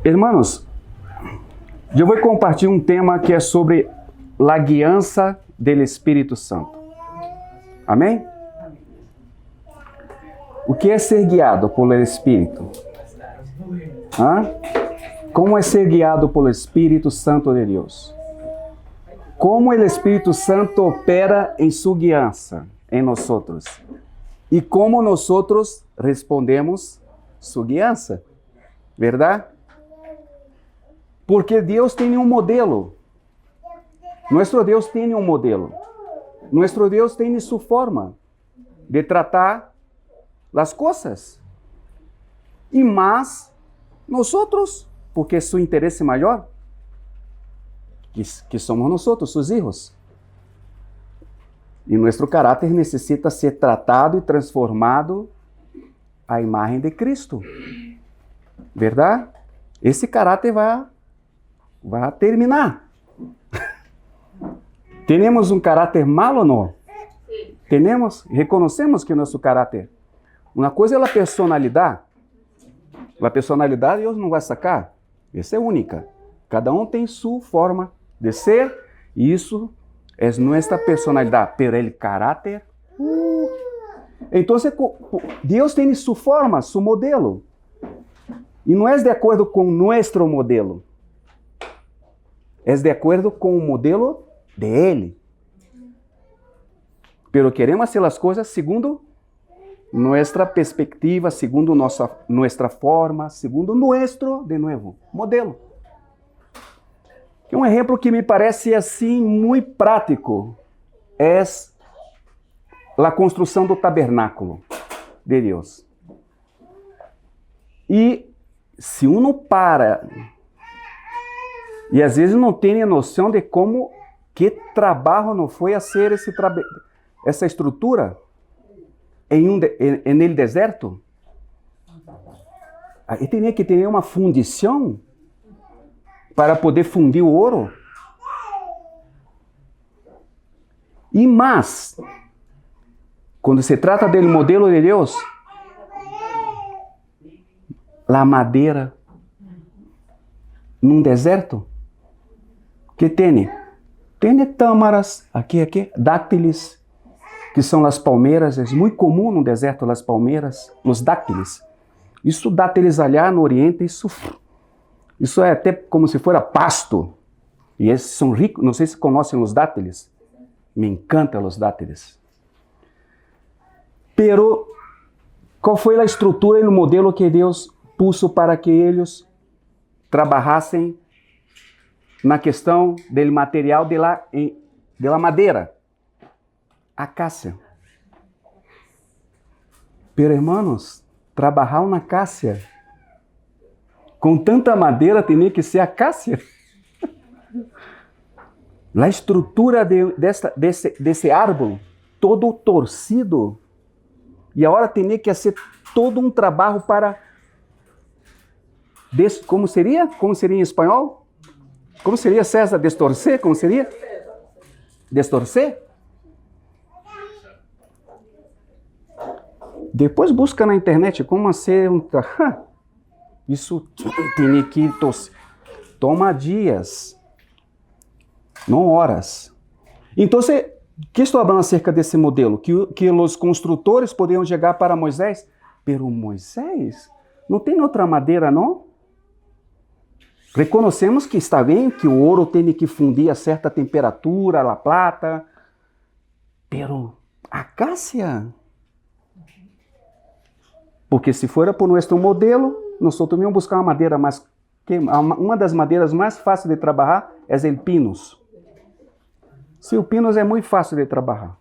Hermanos, eu vou compartilhar um tema que é sobre a guiança do Espírito Santo. Amém? O que é ser guiado pelo Espírito? Como é ser guiado pelo Espírito Santo de Deus? Como o Espírito Santo opera em sua guiança em nós? E como nós respondemos sua guiança? Verdade? Porque Deus tem um modelo. Nosso Deus tem um modelo. Nosso Deus tem sua forma de tratar as coisas. E mais, nós, porque seu interesse maior, que somos nós, seus filhos. E nosso caráter necessita ser tratado e transformado à imagem de Cristo. Verdade? Esse caráter vai terminar. Temos um caráter malo ou não? Reconhecemos que nosso caráter. Uma coisa é a personalidade. A personalidade Deus não vai sacar. Essa é única. Cada um tem sua forma de ser. E isso é nossa personalidade. Pero o caráter. Então, Deus tem sua forma, seu modelo. E não é de acordo com nosso modelo. É de acordo com o modelo de Ele. Pero queremos fazer as coisas segundo nossa perspectiva, segundo nossa forma, segundo nosso, de novo, modelo. Um exemplo que me parece assim muito prático é a construção do tabernáculo de Deus. E se uno para e às vezes não tem noção de que trabalho não foi a ser essa estrutura em el deserto. Aí tinha que ter uma fundição para poder fundir o ouro. E mais, quando se trata do modelo de Deus, a madeira num deserto, que tem? Tem tâmaras, aqui, dáctiles, que são as palmeiras. É muito comum no deserto as palmeiras, os dáctiles. Isso dáctiles allá no Oriente, isso é até como se fosse pasto. E esses são ricos, não sei se conhecem os dáctiles. Me encantam os dáctiles. Pero, qual foi a estrutura e o modelo que Deus puso para que eles trabalhassem na questão do material de la madeira? Acácia. Pero, hermanos, trabalhar na acácia com tanta madeira tinha que ser acácia. A estrutura desse árvore, todo torcido, e agora tinha que ser todo um trabalho para... Como seria? Como seria em espanhol? Como seria, César? Destorcer? Como seria? Destorcer? Depois busca na internet como ser um... Isso tem que toma dias, não horas. Então, que estou falando acerca desse modelo? Que os construtores poderiam chegar para Moisés, pero Moisés não tem outra madeira, não? Reconhecemos que está bem que o ouro tem que fundir a certa temperatura, a plata, pero acácia. Porque se for por nosso modelo, nós vamos buscar uma madeira uma das madeiras mais fáceis de trabalhar é o pinus. Se o pinus é muito fácil de trabalhar.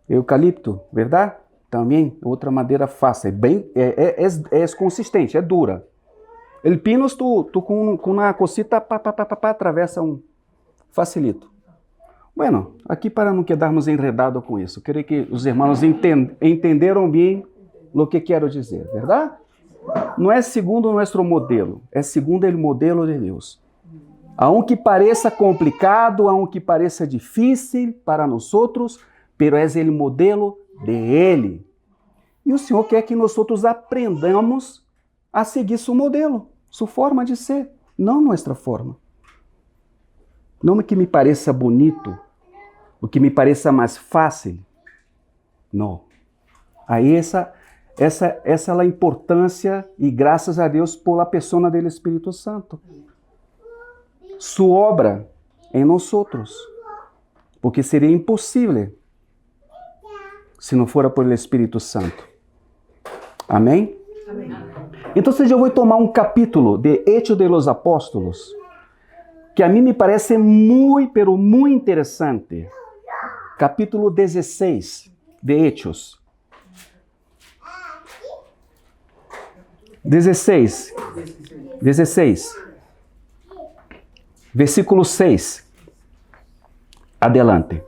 Eucalipto, verdade? Também outra madeira fácil, é consistente, é dura. O pinus, tu com uma cosita, atravessa facilito. Bueno, aqui para não quedarmos enredados com isso, creio que os irmãos entenderam bem o que quero dizer, verdade? Não é segundo o nosso modelo, é segundo o modelo de Deus. Aunque pareça complicado, aunque pareça difícil para nós, pero é o modelo de Ele. E o Senhor quer que nós aprendamos a seguir seu modelo, Su forma de ser, não nossa forma. Não que me pareça bonito, o que me pareça mais fácil. Não. Aí essa é a importância e graças a Deus por la persona do Espírito Santo. Su obra em nós outros. Porque seria impossível se não fora por el Espírito Santo. Amém? Amém. Então eu vou tomar um capítulo de Hechos de los Apóstolos, que a mim me parece muito, pero muito interessante. Capítulo 16 de Hechos. 16. Versículo 6. Adelante.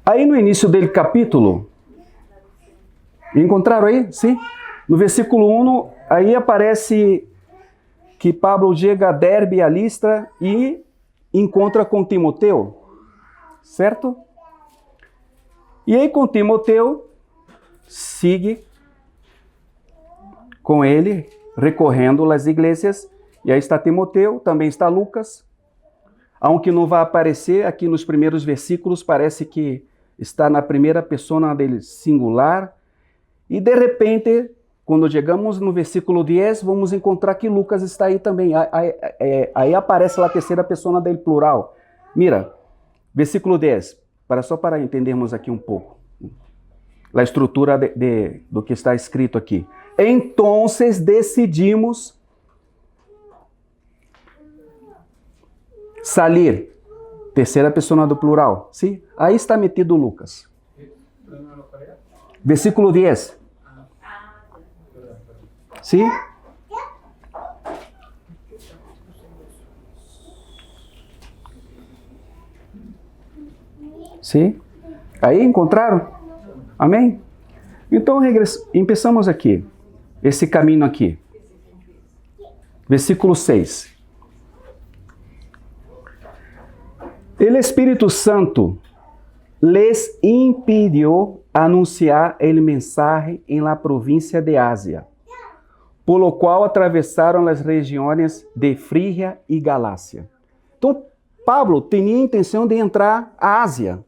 Aí no início do capítulo, encontraram aí? Sim? No versículo 1, aí aparece que Pablo chega a Derbe e a Listra e encontra com Timoteu, certo? E aí com Timoteu, sigue com ele, recorrendo às igrejas, e aí está Timoteu, também está Lucas, aunque não vai aparecer aqui nos primeiros versículos, parece que está na primeira pessoa dele singular, e de repente, quando chegamos no versículo 10, vamos encontrar que Lucas está aí também, aí aparece a terceira pessoa dele plural. Mira, versículo 10, só para entendermos aqui um pouco, a estrutura do que está escrito aqui. Então decidimos salir. Terceira pessoa do plural. Sim? Aí está metido Lucas. Versículo 10. Sim? Sim? Aí encontraram? Amém? Então, começamos aqui. Esse caminho aqui. Versículo 6. El Espírito Santo les impidió anunciar el mensaje en la provincia de Asia, por lo qual atravessaram as regiões de Frígia e Galácia. Então, Pablo tinha a intenção de entrar à Ásia,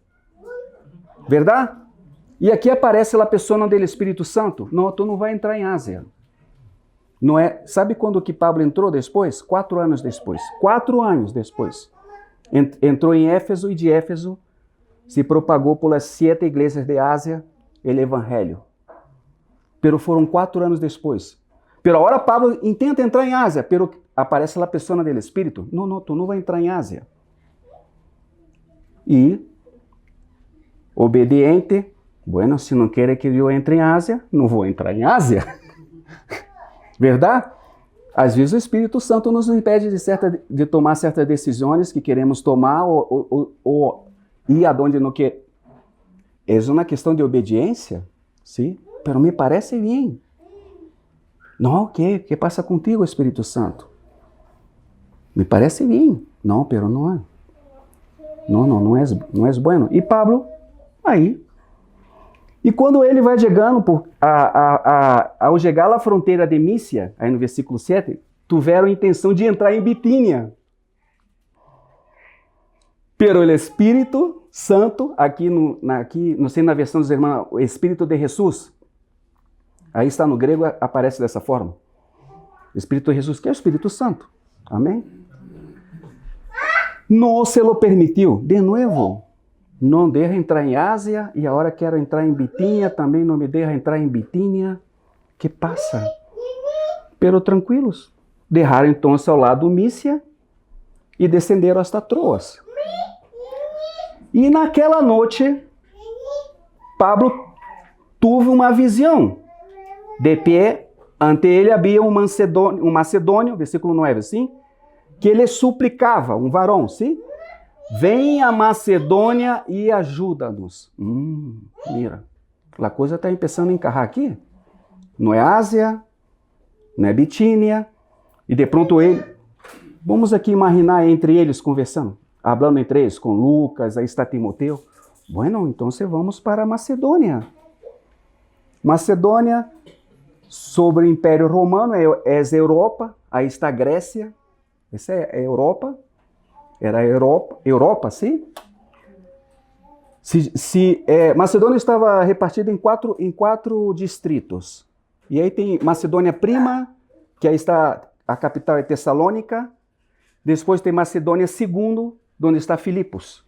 verdade? E aqui aparece a pessoa do Espírito Santo. Não, tu não vai entrar em Ásia. Não é? Sabe quando que Pablo entrou depois? 4 anos depois. 4 anos depois. Entrou em Éfeso e de Éfeso se propagou pelas 7 igrejas de Ásia o evangelho. Pero foram 4 anos depois. Pero agora Pablo intenta entrar em Ásia, pero aparece a pessoa do Espírito. Não, tu não vai entrar em Ásia. E, obediente, bueno, se não quer que eu entre em Ásia, não vou entrar em Ásia. Verdade? Às vezes o Espírito Santo nos impede de tomar certas decisões que queremos tomar ou ir aonde não quer. É uma questão de obediência, sim? Pero me parece bem. Não, o que passa contigo, Espírito Santo? Me parece bem. Não, pero não é. Não é bueno. E Pablo, aí. E quando ele vai chegando, ao chegar à fronteira de Mísia, aí no versículo 7, tiveram a intenção de entrar em Bitínia. Pero o Espírito Santo, não sei na versão dos irmãos, o Espírito de Jesus, aí está no grego, aparece dessa forma. O Espírito de Jesus, que é o Espírito Santo. Amém? Não se lo permitiu. De novo. Não deixa entrar em Ásia e agora quero entrar em Bitínia, também não me deixa entrar em Bitínia. Que passa? Pero tranquilos. Deixaram então ao lado Mísia e descenderam hasta Troas. E naquela noite, Pablo teve uma visão. De pé, ante ele havia um macedônio, versículo 9, assim, que ele suplicava, um varão, sim? Vem a Macedônia e ajuda-nos. Mira, a coisa está começando a encarrar aqui. Não é Ásia, não é Bitínia. E de pronto ele... Vamos aqui imaginar entre eles conversando. Hablando entre eles com Lucas, aí está Timoteu. Bueno, então vamos para a Macedônia. Macedônia, sobre o Império Romano, é a Europa, aí está a Grécia, essa é a Europa, era a Europa, sim? Macedônia estava repartida em quatro distritos. E aí tem Macedônia Prima, que aí está, a capital é Tessalônica. Depois tem Macedônia Segundo, onde está Filipos,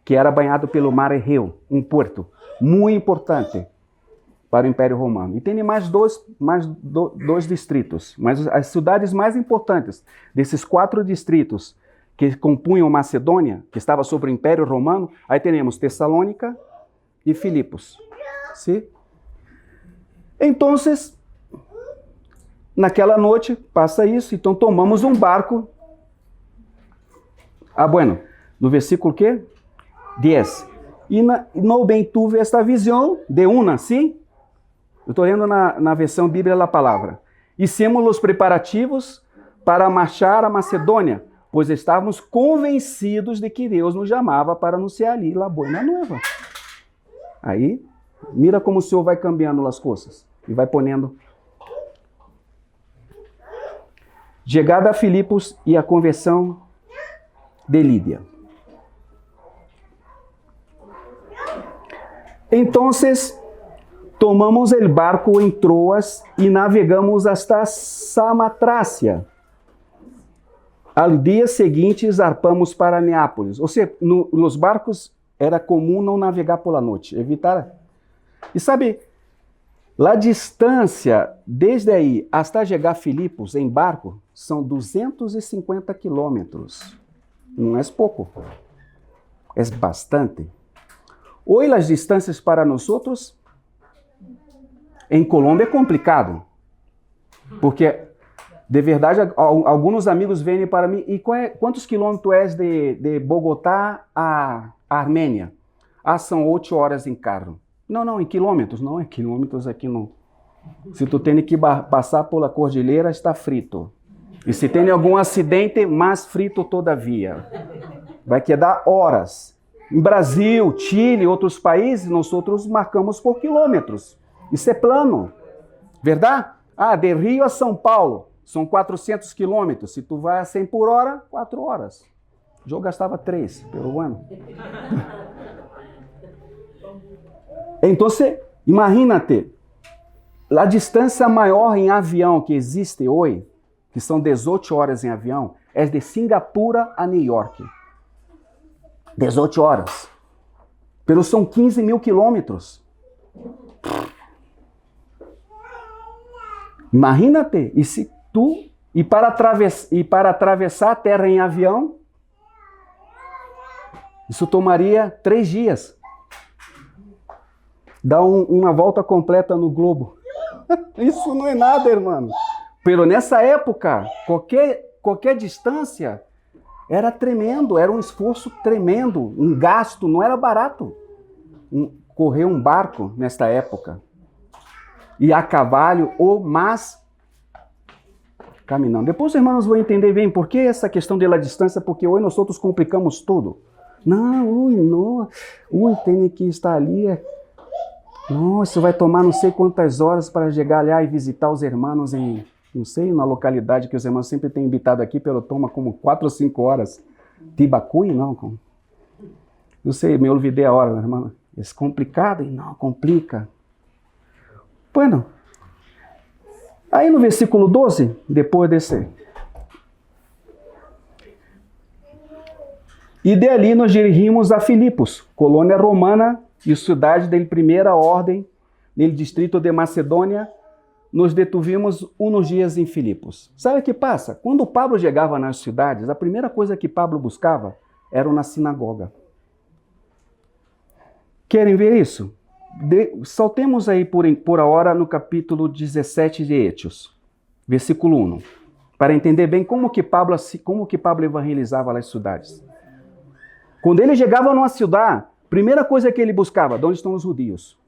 que era banhado pelo Mar Egeu, um porto muito importante para o Império Romano. E tem mais dois distritos, mas as cidades mais importantes desses 4 distritos que compunham Macedônia, que estava sob o Império Romano, aí temos Tessalônica e Filipos. Sim? Então, naquela noite, passa isso, então tomamos um barco. Bueno, no versículo quê? 10. E não bem tuve esta visão de una, sim? Eu estou lendo na versão Bíblia da Palavra. Hicemos os preparativos para marchar a Macedônia, pois estávamos convencidos de que Deus nos chamava para anunciar ali a boa nova. Aí, mira como o Senhor vai cambiando as coisas e vai ponendo. Chegada a Filipos e a conversão de Lídia. Então, tomamos o barco em Troas e navegamos hasta Samatrácia. Al dia seguinte, zarpamos para Neápolis. Ou seja, nos barcos era comum não navegar pela noite, evitar. E sabe, a distância desde aí até chegar a Filipos em barco são 250 quilômetros. Não é pouco, é bastante. Hoje as distâncias para nós outros em Colômbia é complicado, porque de verdade alguns amigos vêm para mim e quantos quilômetros é de Bogotá a Armênia? São 8 horas em carro. Não, em quilômetros, não é quilômetros aqui não. Se tu tem que passar pela cordilheira, está frito. E se tem algum acidente, mais frito todavia. Vai quedar horas. Em Brasil, Chile, outros países, nós outros marcamos por quilômetros. Isso é plano. Verdade? De Rio a São Paulo, são 400 quilômetros. Se tu vai a 100 por hora, 4 horas. Eu gastava 3 pelo ano. Então, imagina-te, a distância maior em avião que existe hoje, que são 18 horas em avião, é de Singapura a New York. 18 horas. Pero são 15 mil quilômetros. Imagina-te, e para atravessar a terra em avião, isso tomaria 3 dias. Dá uma volta completa no globo. Isso não é nada, irmão. Pero nessa época, qualquer distância era tremendo, era um esforço tremendo, um gasto, não era barato. Correr um barco nesta época. E a cavalo ou mais caminhando. Depois os irmãos vão entender bem por que essa questão da distância, porque hoje nós outros complicamos tudo. Não, tem que estar ali. Isso vai tomar não sei quantas horas para chegar lá e visitar os irmãos em, não sei, na localidade que os irmãos sempre têm invitado aqui, pelo toma como 4 ou 5 horas. Tibacuí, não. Não sei, me olvidei a hora, meu irmão. É complicado? Não, complica. Bueno, aí no versículo 12, depois desse. E de ali nós dirigimos a Filipos, colônia romana e cidade da primeira ordem, no distrito de Macedônia. Nos detuvimos uns dias em Filipos. Sabe o que passa? Quando Pablo chegava nas cidades, a primeira coisa que Pablo buscava era na sinagoga. Querem ver isso? Saltemos aí por a hora no capítulo 17 de Hechos, versículo 1, para entender bem como que Pablo evangelizava as cidades. Quando ele chegava numa cidade, primeira coisa que ele buscava, onde estão os judeus?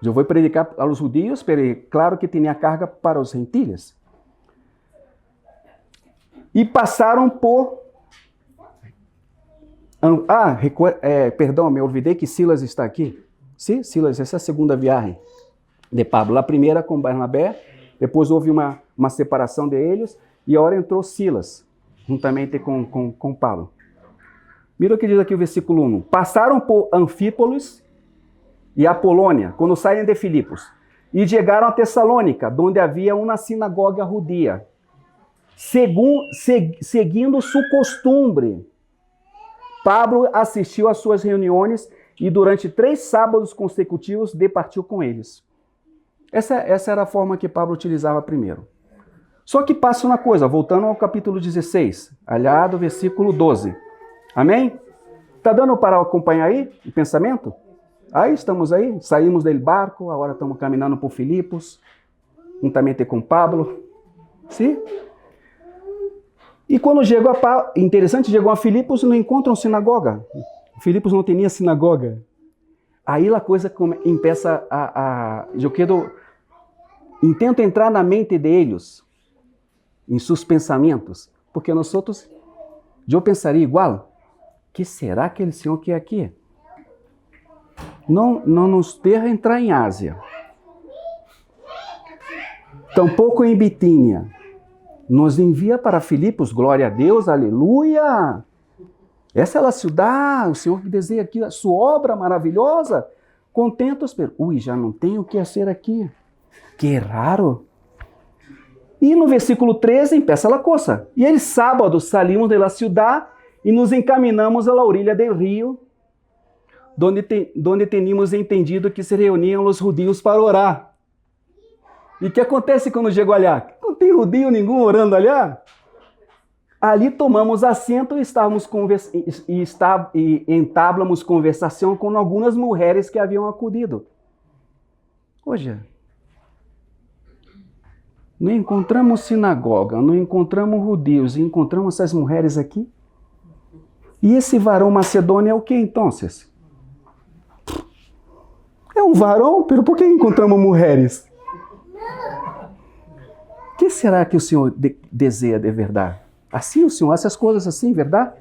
Eu vou predicar aos judeus, mas claro que tinha carga para os gentiles. E passaram por... perdão, me olvidei que Silas está aqui. Sim, Silas, essa é a segunda viagem de Pablo. A primeira com Barnabé, depois houve uma separação deles, e agora entrou Silas, juntamente com Paulo. Mira o que diz aqui o versículo 1. Passaram por Anfípolis e Apolônia, quando saem de Filipos, e chegaram a Tessalônica, onde havia uma sinagoga judia, seguindo sua costumbre. Pablo assistiu às suas reuniões e durante 3 sábados consecutivos departiu com eles. Essa era a forma que Pablo utilizava primeiro. Só que passa uma coisa, voltando ao capítulo 16, aliado, versículo 12. Amém? Tá dando para acompanhar aí o pensamento? Aí estamos aí, saímos do barco, agora estamos caminhando por Filipos, juntamente com Pablo. Sim? E quando chegou interessante, chegou a Filipos e não encontram sinagoga. Filipos não tinha sinagoga. Aí a coisa começa eu intento entrar na mente deles, em seus pensamentos, porque nós outros, eu pensaria igual, que será que aquele Senhor quer aqui? Não nos deixa entrar em Ásia, tampouco em Bitínia. Nos envia para Filipos, glória a Deus, aleluia. Essa é a cidade, o Senhor que deseja aqui a sua obra maravilhosa. Contentos, pero, já não tenho o que fazer aqui. Que raro. E no versículo 13, empieza a coisa. E el sábado salimos de la ciudad e nos encaminamos a la orilla del río, donde teníamos entendido que se reuniam os judios para orar. E o que acontece quando chego ali? Não tem judeu nenhum orando ali? Ali tomamos assento e entablamos conversação com algumas mulheres que haviam acudido. Hoje, não encontramos sinagoga, não encontramos judeus, encontramos essas mulheres aqui. E esse varão macedônio é o que então? É um varão, pero por que encontramos mulheres? O que será que o Senhor deseja de verdade? Assim o Senhor, essas coisas assim, verdade?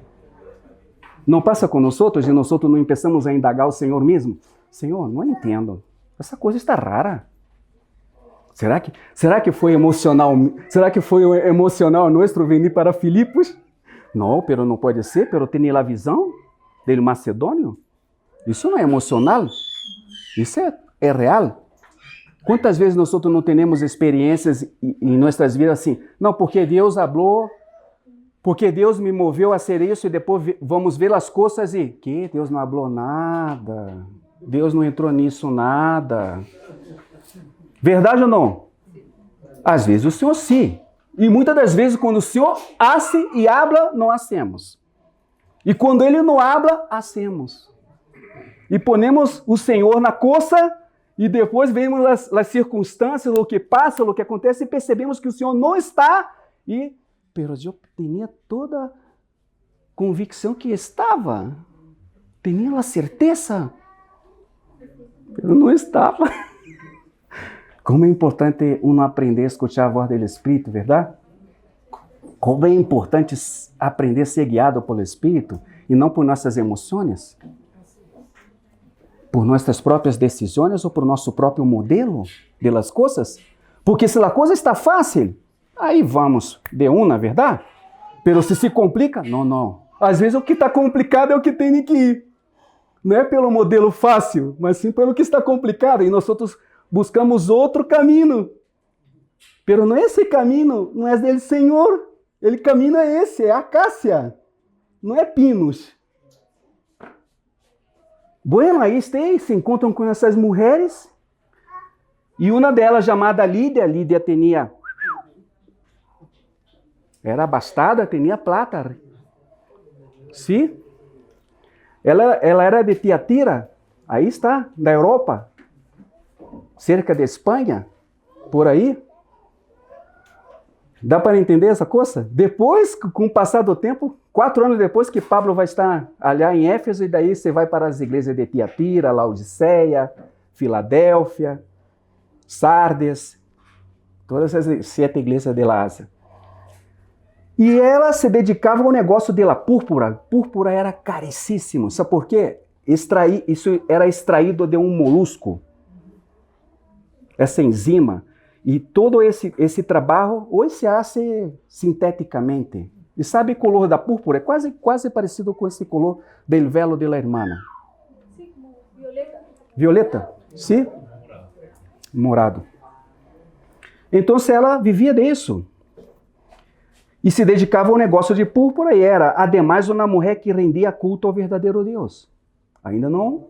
Não passa com nós outros e nós outros não começamos a indagar o Senhor mesmo? Senhor, não entendo. Essa coisa está rara. Será que foi emocional? Será que foi emocional nosso vir para Filipos? Não, pero não pode ser, pero tem a visão dele macedônio. Isso não é emocional. Isso é real. Quantas vezes nós outros não temos experiências em nossas vidas assim? Não, porque Deus falou, porque Deus me moveu a ser isso e depois vamos ver as coisas e que Deus não falou nada. Deus não entrou nisso nada. Verdade ou não? Às vezes o Senhor sim. E muitas das vezes quando o Senhor hace e habla, não hacemos. E quando Ele não habla, hacemos. E ponemos o Senhor na coça e depois vemos as circunstâncias, o que passa, o que acontece e percebemos que o Senhor não está. Pero eu tinha toda a convicção que estava. Tinha a certeza. Pero não estava. Como é importante uno aprender a escutar a voz do Espírito, verdade? Como é importante aprender a ser guiado pelo Espírito e não por nossas emoções, por nossas próprias decisões ou por nosso próprio modelo das coisas. Porque se a coisa está fácil, aí vamos de uma, verdade? Pero se complica, não. Às vezes o que está complicado é o que tem que ir. Não é pelo modelo fácil, mas sim pelo que está complicado. E nós outros buscamos outro caminho. Pero não é esse caminho, não é dele Senhor. Ele caminho é esse, é acácia. Não é pinos. Bueno, aí se encontram com essas mulheres. E uma delas chamada Lídia tinha... Era abastada, tinha plata. Sim. Ela era de Tiatira. Aí está, da Europa. Cerca de Espanha. Por aí. Dá para entender essa coisa? Depois, com o passar do tempo, 4 anos depois que Pablo vai estar ali em Éfeso, e daí você vai para as igrejas de Tiatira, Laodiceia, Filadélfia, Sardes, todas essas 7 igrejas de Ásia. E ela se dedicava ao negócio dela, púrpura. Púrpura era caríssimo. Sabe por quê? isso era extraído de um molusco. Essa enzima. E todo esse trabalho hoje se faz sinteticamente. E sabe o color da púrpura? É quase parecido com esse color do velo de la hermana. Sí, como violeta. Violeta? Sim? Morado. Então ela vivia disso. E se dedicava ao negócio de púrpura e era, ademais, uma mulher que rendia culto ao verdadeiro Deus. Ainda não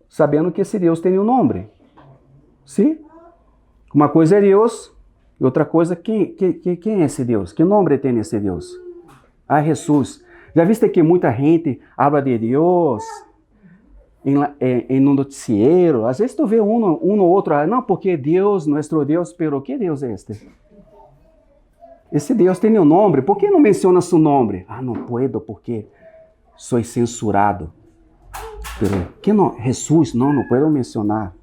sabendo que esse Deus tem um nome. Sim? Uma coisa é Deus, e outra coisa, quem é esse Deus? Que nome tem esse Deus? Ah, Jesus. Já viste que muita gente habla de Deus em um noticiero? Às vezes tu vê um ou outro, não, porque Deus, nosso Deus, pero que Deus é este? Esse Deus tem um nome, por que não menciona seu nome? Ah, não puedo porque sou censurado. Pero, que não? Jesus, não puedo mencionar.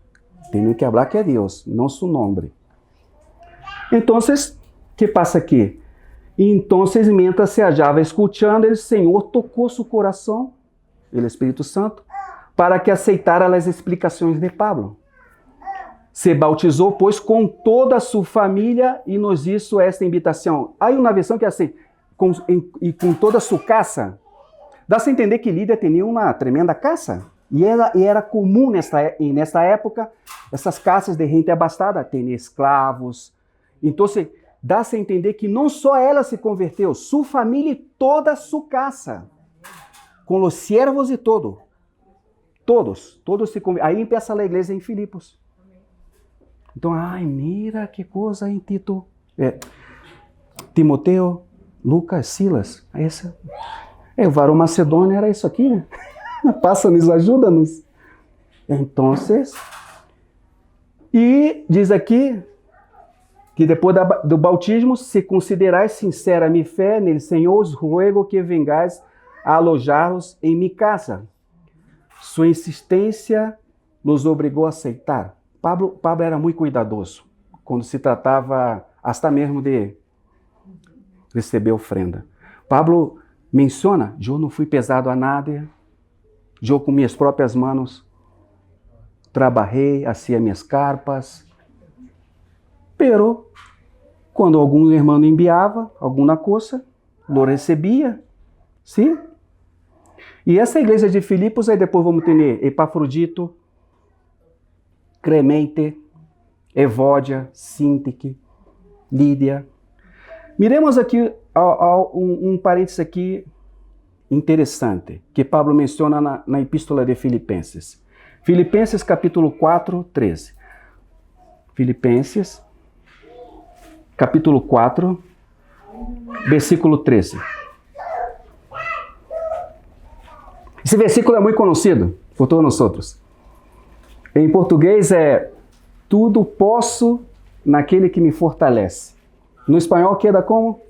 Tenho que falar que é Deus, não seu nome. Então, que passa aqui? Então, mientras se hallava escutando, o Senhor tocou seu coração, o Espírito Santo, para que aceitara as explicações de Pablo. Se bautizou, pois, com toda a sua família e nos hizo esta invitação. Há uma versão que é assim, com toda a sua casa. Dá-se a entender que Lídia tinha uma tremenda casa. E era comum nesta época, essas casas de gente abastada, ter escravos. Então, dá-se a entender que não só ela se converteu, sua família e toda a sua casa. Com os servos e todo. Todos se converteram. Aí começa a igreja em Filipos. Então, ai, mira que coisa em Tito. Timoteu, Lucas, Silas. O varão macedônio era isso aqui, né? Passa-nos, ajuda-nos. Então, e diz aqui que depois do bautismo, se considerais sincera minha fé nele, Senhor, os ruego que vengais a alojar-os em minha casa. Sua insistência nos obrigou a aceitar. Pablo era muito cuidadoso quando se tratava até mesmo de receber ofrenda. Pablo menciona, eu não fui pesado a nada, eu com minhas próprias mãos trabalhei, hacía minhas carpas, pero quando algum irmão enviava alguma coisa, lo recebia, sim? E essa igreja de Filipos, aí depois vamos ter Epafrodito, Clemente, Evódia, Sintique, Lídia. Miremos aqui um parênteses aqui interessante, que Pablo menciona na Epístola de Filipenses. Filipenses capítulo 4, 13. Filipenses capítulo 4, versículo 13. Esse versículo é muito conhecido por todos nós outros. Em português é tudo posso naquele que me fortalece. No espanhol queda como?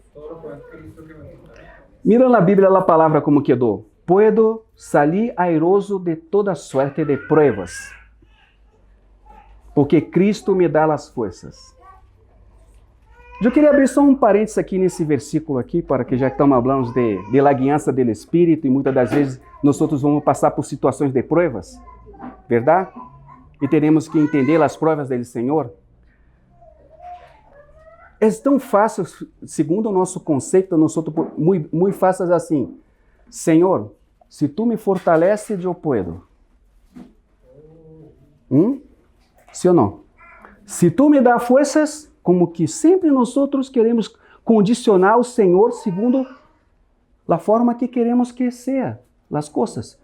Mira na Bíblia a palavra como quedou. Puedo salir airoso de toda suerte de pruebas, porque Cristo me dá as forças. Eu queria abrir só um parênteses aqui nesse versículo aqui, para que já estamos falando de la guiança do Espírito, e muitas das vezes nós outros vamos passar por situações de pruebas, verdade? E teremos que entender as provas do Senhor. É tão fácil, segundo o nosso conceito, muito fácil assim. Senhor, se tu me fortaleces, eu puedo. Sim ou não? Se tu me dá forças, como que sempre nós outros queremos condicionar o Senhor segundo a forma que queremos que seja as coisas.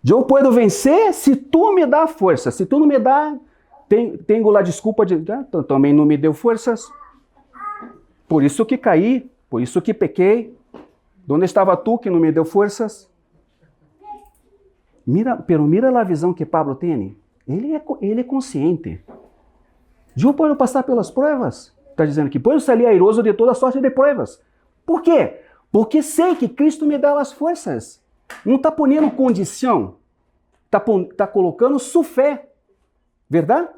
Eu posso vencer se tu me dá força. Se tu não me dá, tenho a desculpa de também não me deu forças. Por isso que caí, por isso que pequei. Onde estava tu que não me deu forças? Mira a visão que Pablo tem. Ele é consciente. Eu posso passar pelas provas. Está dizendo que posso sair airoso de toda sorte de provas. Por quê? Porque sei que Cristo me dá as forças. Não está ponendo condição. Está colocando sua fé. Verdade?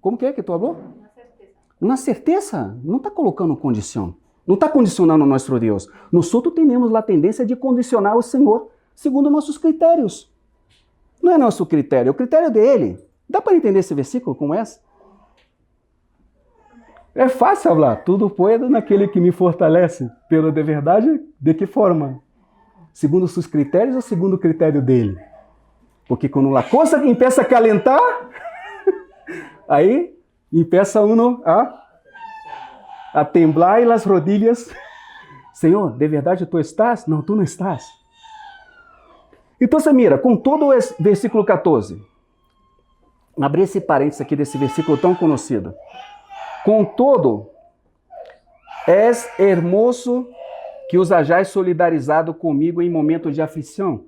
Como que tu falou? Uma certeza. Não está colocando condição. Não está condicionando o nosso Deus. Nós outros temos a tendência de condicionar o Senhor segundo nossos critérios. Não é nosso critério, é o critério dele. Dá para entender esse versículo como esse? É fácil falar, tudo puedo naquele que me fortalece. Pero de verdade, de que forma? Segundo os seus critérios ou segundo o critério dele? Porque quando a coisa começa a calentar, aí começa uno a temblar e as rodilhas. Senhor, de verdade tu estás? Não, tu não estás. Então, você mira, com todo o versículo 14, abri esse parênteses aqui desse versículo tão conhecido. Contudo, és hermoso que os hajais solidarizado comigo em momento de aflição.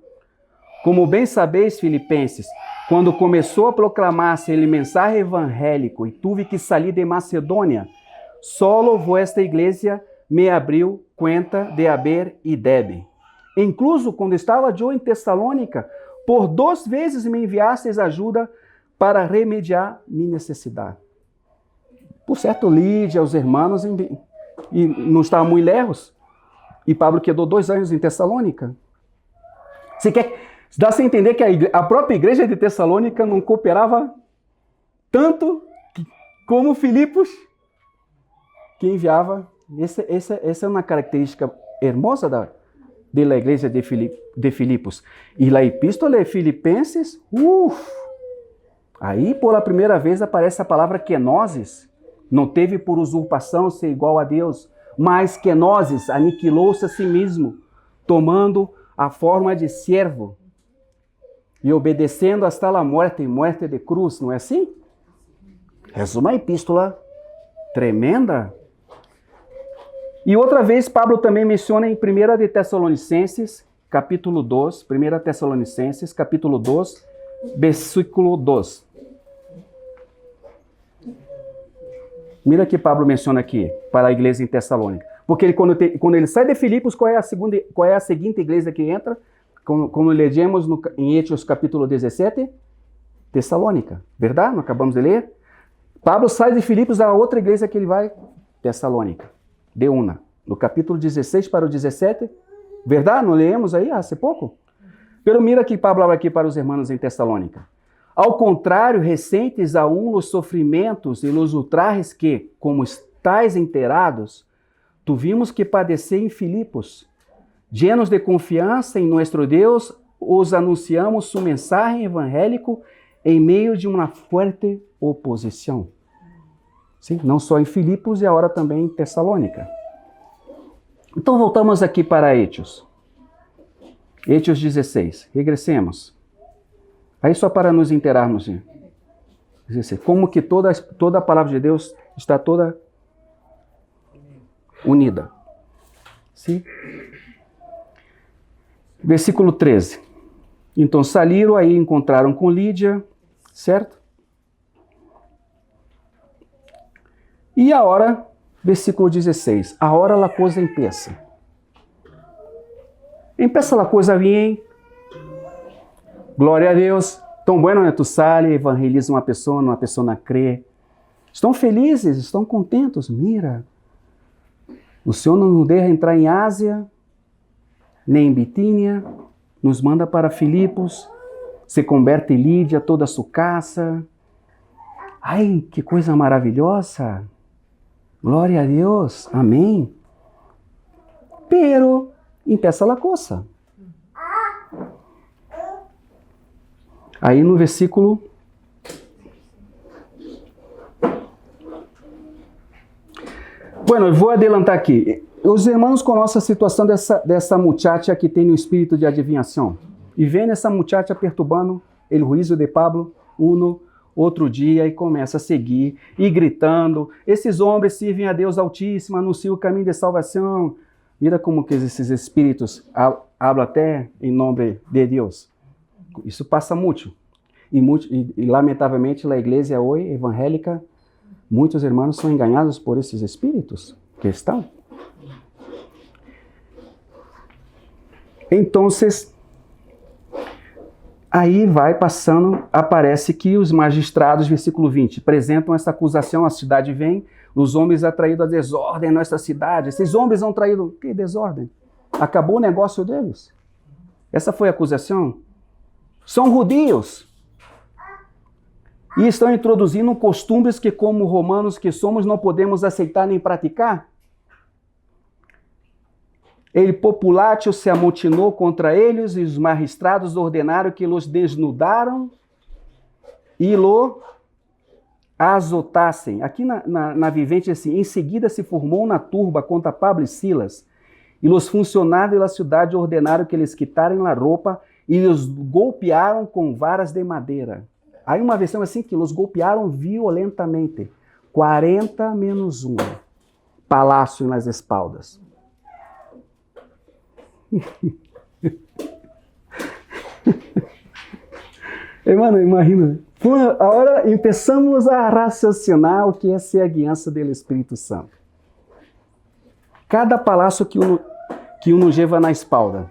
Como bem sabeis, filipenses, quando começou a proclamar-se ele mensagem evangélico e tuve que sair de Macedônia, solo vuestra igreja me abriu conta de haber e debe. Incluso quando estava eu em Tessalônica, por 2 vezes me enviastes ajuda para remediar minha necessidade. Por certo, Lídia, os irmãos, e não estavam muito lejos. E Pablo quedou 2 anos em Tessalônica. Dá-se a entender que a própria igreja de Tessalônica não cooperava tanto como Filipos, que enviava. Essa é uma característica hermosa da igreja de Filipos. E na epístola de Filipenses, aí pela primeira vez aparece a palavra kenosis. Não teve por usurpação ser igual a Deus, mas kenosis, aniquilou-se a si mesmo, tomando a forma de servo e obedecendo hasta a morte de cruz, não é assim? É uma epístola tremenda. E outra vez, Pablo também menciona em 1 de Tessalonicenses, capítulo 2, 1 Tessalonicenses, capítulo 2, versículo 2. Mira que Pablo menciona aqui, para a igreja em Tessalônica. Porque quando ele sai de Filipos, qual é a seguinte igreja que entra? Como lemos em Hechos capítulo 17? Tessalônica. Verdade? Não acabamos de ler? Pablo sai de Filipos, a outra igreja que ele vai, Tessalônica. De una. No capítulo 16 para o 17. Verdade? Não lemos aí há pouco? Pero mira que Pablo habla aqui para os irmãos em Tessalônica. Ao contrário, recentes aún os sofrimentos e os ultrajes que, como estáis enterados, tuvimos que padecer em Filipos. Llenos de confiança em nosso Deus, os anunciamos sua mensagem evangélico em meio de uma forte oposição. Sim, não só em Filipos e agora também em Tessalônica. Então voltamos aqui para Hechos. Hechos 16. Regressemos. Aí só para nos inteirarmos. Como que toda a palavra de Deus está toda unida. Sim? Versículo 13. Então saíram, aí encontraram com Lídia, certo? E a hora, versículo 16. A hora a coisa empieza. Empieza a coisa bem. Glória a Deus. Tão bueno, né? Tu sale, evangeliza uma pessoa crê. Estão felizes, estão contentos. Mira, o Senhor não nos deixa entrar em Ásia, nem em Bitínia, nos manda para Filipos, se converte Lídia, toda a sua casa. Ai, que coisa maravilhosa. Glória a Deus. Amém. Pero, empieza a coisa. Aí no versículo... Bueno, eu vou adelantar aqui. Os irmãos conhecem a situação dessa muchacha que tem um espírito de adivinhação. E vem essa muchacha perturbando o juízo de Pablo, outro dia, e começa a seguir, e gritando, esses homens servem a Deus Altíssimo, anunciam o caminho de salvação. Mira como que esses espíritos hablam até em nome de Deus. Isso passa muito. E lamentavelmente, na igreja hoje, evangélica, muitos irmãos são enganados por esses espíritos que estão. Então, aí vai passando, aparece que os magistrados, versículo 20, apresentam essa acusação, a cidade vem, os homens atraídos à desordem em nossa cidade. Esses homens vão traído, que desordem? Acabou o negócio deles. Essa foi a acusação. São judios. E estão introduzindo costumes que, como romanos que somos, não podemos aceitar nem praticar. El populatio se amotinou contra eles, e os magistrados ordenaram que los desnudaram e lo azotassem. Aqui na Vivente, assim, em seguida se formou uma turba contra Pablo e Silas, e os funcionários da cidade ordenaram que eles quitarem a roupa e os golpearam com varas de madeira. Aí uma versão assim, que os golpearam violentamente. 40 menos 1. Palácio nas espaldas. Mano, imagina. Agora começamos a raciocinar o que é ser a guiança do Espírito Santo. Cada palácio que uno leva na espalda.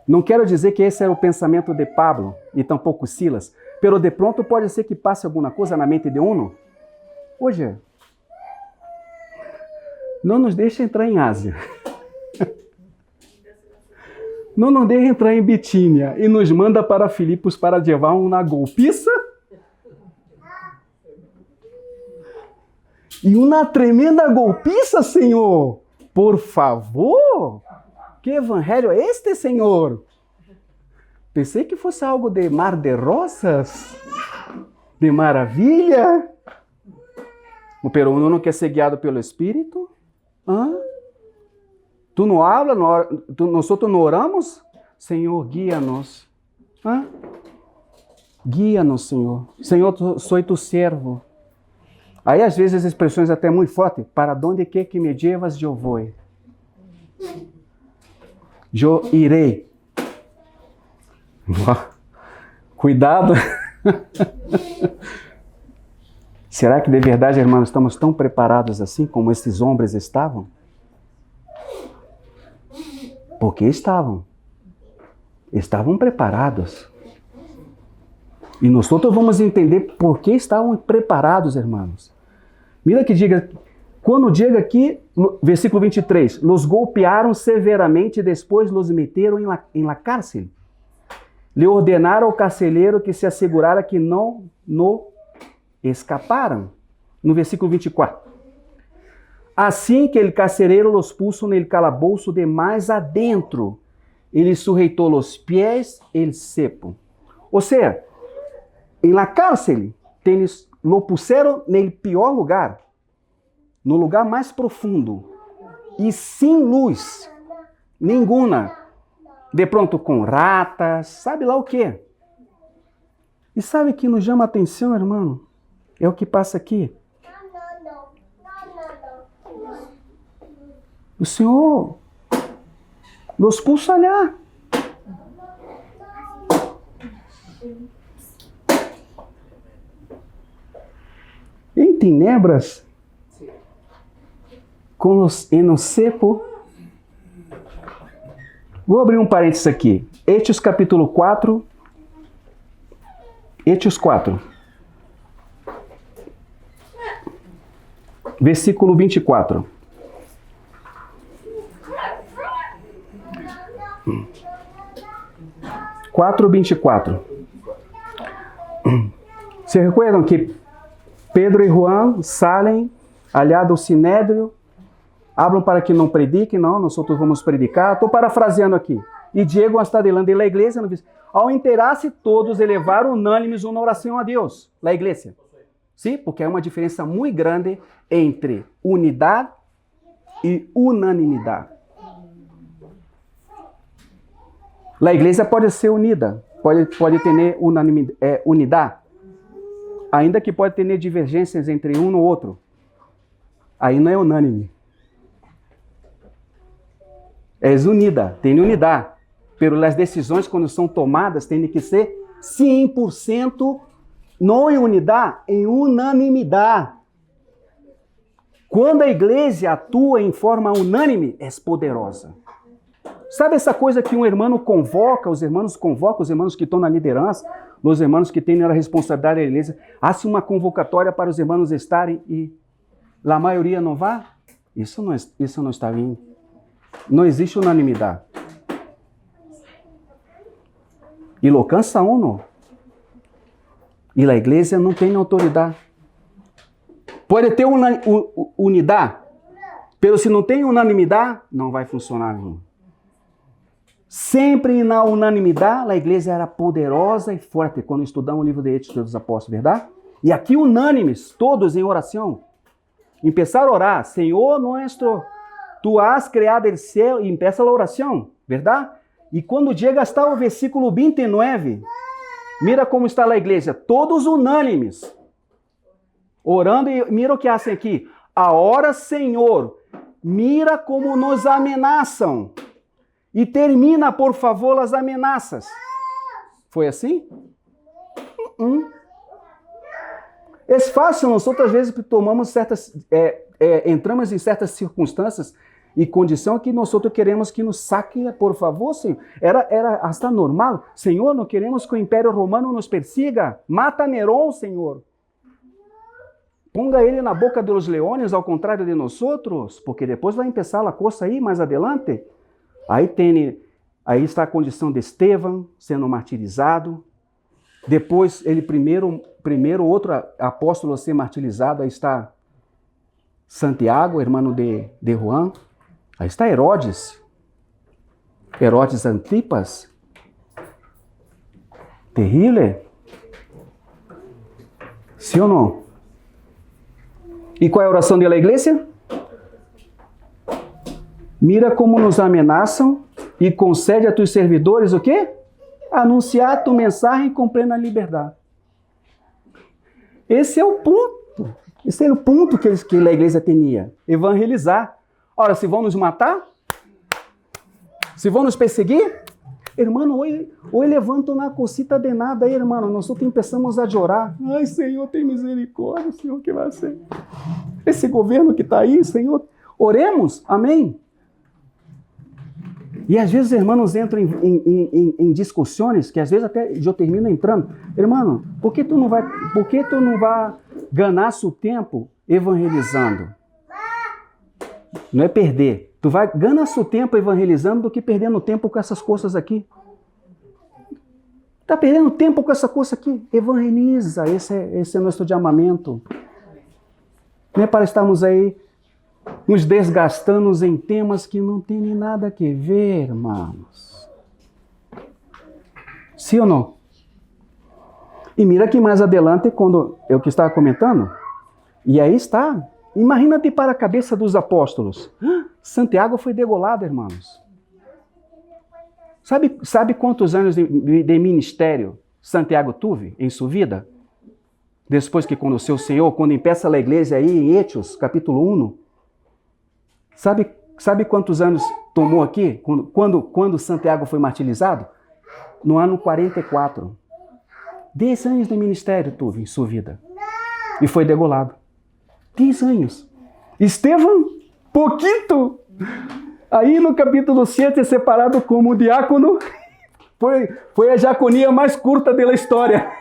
Não quero dizer que esse era o pensamento de Pablo e tampouco Silas, pero de pronto pode ser que passe alguma coisa na mente de uno. Hoje, não nos deixa entrar em Ásia. Não nos deixa entrar em Bitínia e nos manda para Filipos para levar uma golpiça e uma tremenda golpiça, Senhor. Por favor, que evangelho é este, Senhor? Pensei que fosse algo de mar de rosas, de maravilha. O peruano não quer ser guiado pelo Espírito? Hã? Tu não hablas, nós não oramos? Senhor, guia-nos. Hã? Guia-nos, Senhor. Senhor, sou tu servo. Aí, às vezes, as expressões até muito fortes. Para onde quer que me llevas, eu vou. Eu irei. Cuidado. Será que de verdade, irmãos, estamos tão preparados assim como esses homens estavam? Porque estavam. Estavam preparados. E nós outros vamos entender por que estavam preparados, irmãos. Mira que diga, quando diga aqui, no versículo 23, los golpearam severamente e depois los meteram em la cárcel. Le ordenaram ao carceleiro que se assegurara que não escaparam. No versículo 24. Assim que el carcereiro los puso nel calabouço de mais adentro, ele sujeitou los pies el cepo. Ou seja, em la cárcel, eles lo puseram no pior lugar, no lugar mais profundo, e sem luz nenhuma, de pronto com ratas, sabe lá o quê? E sabe que nos chama a atenção, irmão? É o que passa aqui. O Senhor nos pulsa olhar. Em tenebras, com os no seco. Vou abrir um parênteses aqui. Hechos capítulo 4. Hechos 4. Versículo 24. Quatro 24. Se recordam que Pedro e Juan saem allá do Sinédrio, hablam para que não prediquem, não, nós outros vamos predicar. Estou parafraseando aqui. E Diego está delante da igreja, ao interar-se todos, elevaram unânimes uma oração a Deus, a igreja. Sim, porque há uma diferença muito grande entre unidade e unanimidade. A igreja pode ser unida, pode ter unidade, ainda que pode ter divergências entre um e outro. Aí não é unânime. É unida, tem unidade. Pero as decisões, quando são tomadas, têm que ser 100% não em unidade, em unanimidade. Quando a igreja atua em forma unânime, é poderosa. Sabe essa coisa que um irmão convoca, os irmãos que estão na liderança, os irmãos que têm a responsabilidade da igreja, hace uma convocatória para os irmãos estarem e a maioria não vai? Isso não está vindo. Não existe unanimidade. E lo cansa uno. E a igreja não tem autoridade. Pode ter unidade, mas se não tem unanimidade, não vai funcionar bem. Sempre na unanimidade, a igreja era poderosa e forte, quando estudamos o livro de Hechos dos Apóstolos, verdade? E aqui unânimes, todos em oração. Empezar a orar, Senhor nuestro, tu has creado el céu, e empieza a oração, verdade? E quando chega hasta o versículo 29, mira como está a igreja, todos unânimes, orando, e mira o que fazem aqui. Agora, Senhor, mira como nos ameaçam. E termina, por favor, as ameaças. Foi assim? É fácil, nós outras vezes tomamos certas, entramos em certas circunstâncias e condição que nós outros queremos que nos saque, por favor, Senhor. Era hasta normal. Senhor, não queremos que o Império Romano nos persiga. Mata Nerón, Senhor. Ponga ele na boca dos leões, ao contrário de nós outros, porque depois vai começar a coisa aí, mais adelante. Aí está a condição de Estevão sendo martirizado. Depois, ele primeiro outro apóstolo a ser martirizado, aí está Santiago, irmão de Juan. Aí está Herodes Antipas. Terrível. Sim ou não? E qual é a oração da igreja? Mira como nos ameaçam e concede a tus servidores o quê? Anunciar tu mensagem com plena liberdade. Esse é o ponto. Esse é o ponto que a igreja tinha. Evangelizar. Ora, se vão nos matar? Se vão nos perseguir? Irmão, hoje levantam na cosita de nada aí, irmão. Nós começamos a chorar. Ai, Senhor, tem misericórdia, Senhor, o que vai ser? Esse governo que está aí, Senhor, oremos, amém? E às vezes os irmãos entram em discussões que às vezes até eu termino entrando. Irmão, por que tu não vai ganhar seu tempo evangelizando? Não é perder. Tu vai ganhar seu tempo evangelizando do que perdendo tempo com essas coisas aqui. Está perdendo tempo com essa coisa aqui? Evangeliza. Esse é nosso chamamento. Não é para estarmos aí nos desgastando em temas que não tem nem nada a ver, irmãos. Sim ou não? E mira que mais adelante, quando eu que estava comentando, e aí está. Imagina-te para a cabeça dos apóstolos. Santiago foi degolado, irmãos. Sabe quantos anos de ministério Santiago teve em sua vida? Depois que conheceu o Senhor, quando empeça a igreja aí em Hechos, capítulo 1. Sabe quantos anos tomou aqui, quando Santiago foi martirizado? No ano 44. 10 anos de ministério teve em sua vida. E foi degolado. 10 anos. Estevão, pouquito. Aí no capítulo 7 é separado como diácono. Foi a diaconia mais curta da história.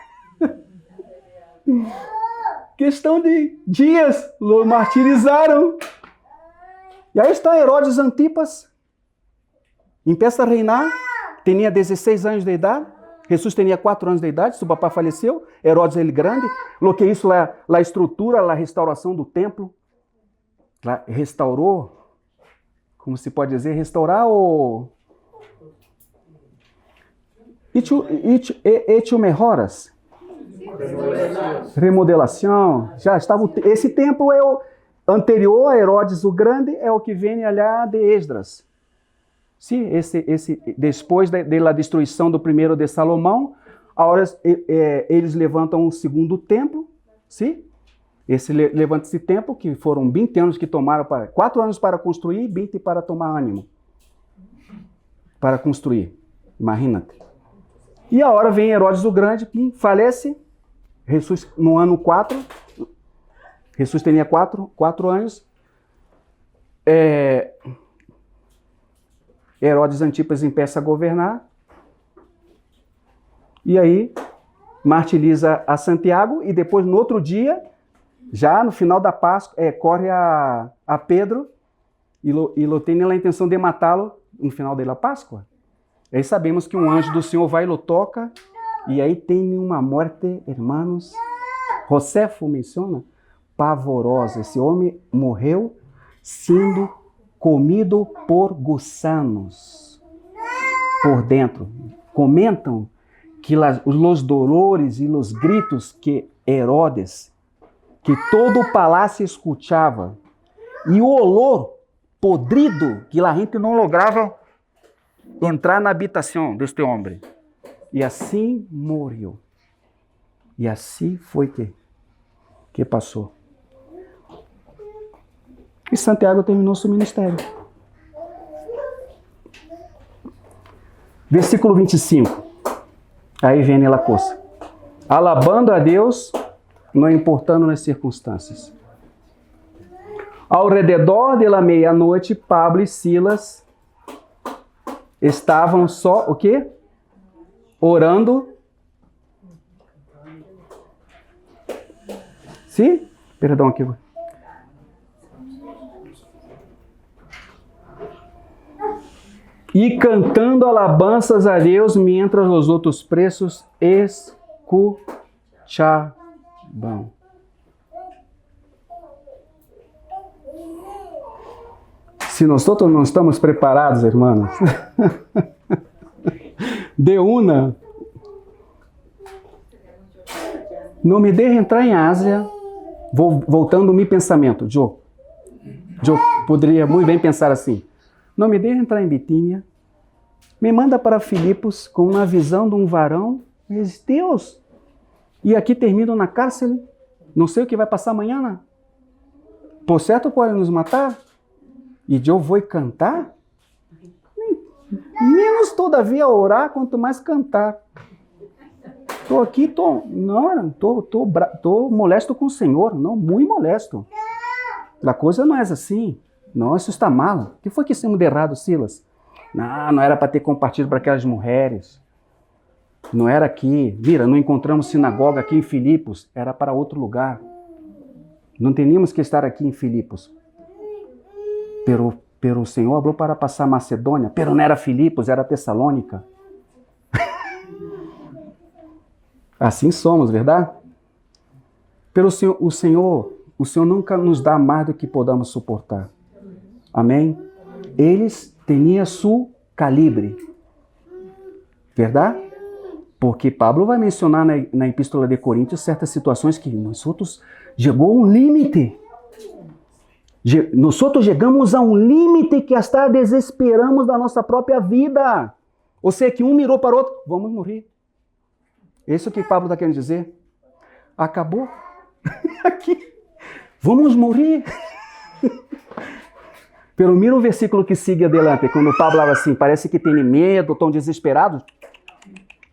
Questão de dias, o martirizaram. E aí está Herodes Antipas. Empieza a reinar. Tinha 16 anos de idade. Jesus tinha 4 anos de idade, seu papai faleceu. Herodes ele grande. Lo que isso, a estrutura, a restauração do templo. Lá restaurou, como se pode dizer, restaurar o... Hecho mejoras. Remodelação. Já estava... Esse templo é o anterior a Herodes o Grande, é o que vem allá de Esdras. Sim, depois da destruição do primeiro de Salomão, agora eles levantam um segundo templo, sim? Levanta esse templo, que foram 20 anos que tomaram, 4 anos para construir, 20 para tomar ânimo. Para construir, imagina-te. E a hora vem Herodes o Grande, falece, Jesus no ano 4, Jesus tinha 4 anos, Herodes Antipas empieza a governar, e aí martiriza a Santiago, e depois no outro dia, já no final da Páscoa, corre a Pedro, e lo tem a intenção de matá-lo no final da Páscoa. Aí sabemos que um anjo do Senhor vai e lo toca, e aí tem uma morte, irmãos. Josefo menciona, pavorosa. Esse homem morreu sendo comido por gusanos por dentro. Comentam que os dolores e os gritos que Herodes, que todo o palácio escutava, e o olor podrido que a gente não lograva entrar na habitação deste homem. E assim morreu. E assim foi que passou. E Santiago terminou seu ministério. Versículo 25. Aí vem a coisa. Alabando a Deus, não importando nas circunstâncias. Ao redor da meia-noite, Pablo e Silas estavam só, o quê? Orando. Sim? Perdão aqui. E cantando alabanças a Deus, mientras os outros presos escutavam. Se nós não estamos preparados, irmãos, de uma, não me deixe entrar em Ásia, voltando ao meu pensamento, Joe poderia muito bem pensar assim, não me deixe entrar em Bitínia, me manda para Filipos com uma visão de um varão, mas Deus, e aqui termino na cárcere, não sei o que vai passar amanhã, né? Por certo pode nos matar, e eu vou cantar? Menos todavia orar, quanto mais cantar. Estou aqui, estou molesto com o Senhor, não, muito molesto. A coisa não é assim. Não, isso está mal. O que foi que fizemos de errado, Silas? Não era para ter compartido para aquelas mulheres. Não era aqui. Mira, não encontramos sinagoga aqui em Filipos. Era para outro lugar. Não teníamos que estar aqui em Filipos. Pero o Senhor falou para passar Macedônia. Pero não era Filipos, era Tessalônica. Assim somos, verdade? Pero o Senhor nunca nos dá mais do que podamos suportar. Amém? Eles tinham seu calibre. Verdade? Porque Pablo vai mencionar na Epístola de Coríntios certas situações que nós outros chegou a um limite. Nós outros chegamos a um limite que até desesperamos da nossa própria vida. Ou seja, que um mirou para o outro, vamos morrer. Isso que Pablo está querendo dizer. Acabou. Aqui. Vamos morrer. Pero mira o versículo que sigue adelante, quando Pablo fala assim, parece que tem medo, estão desesperados.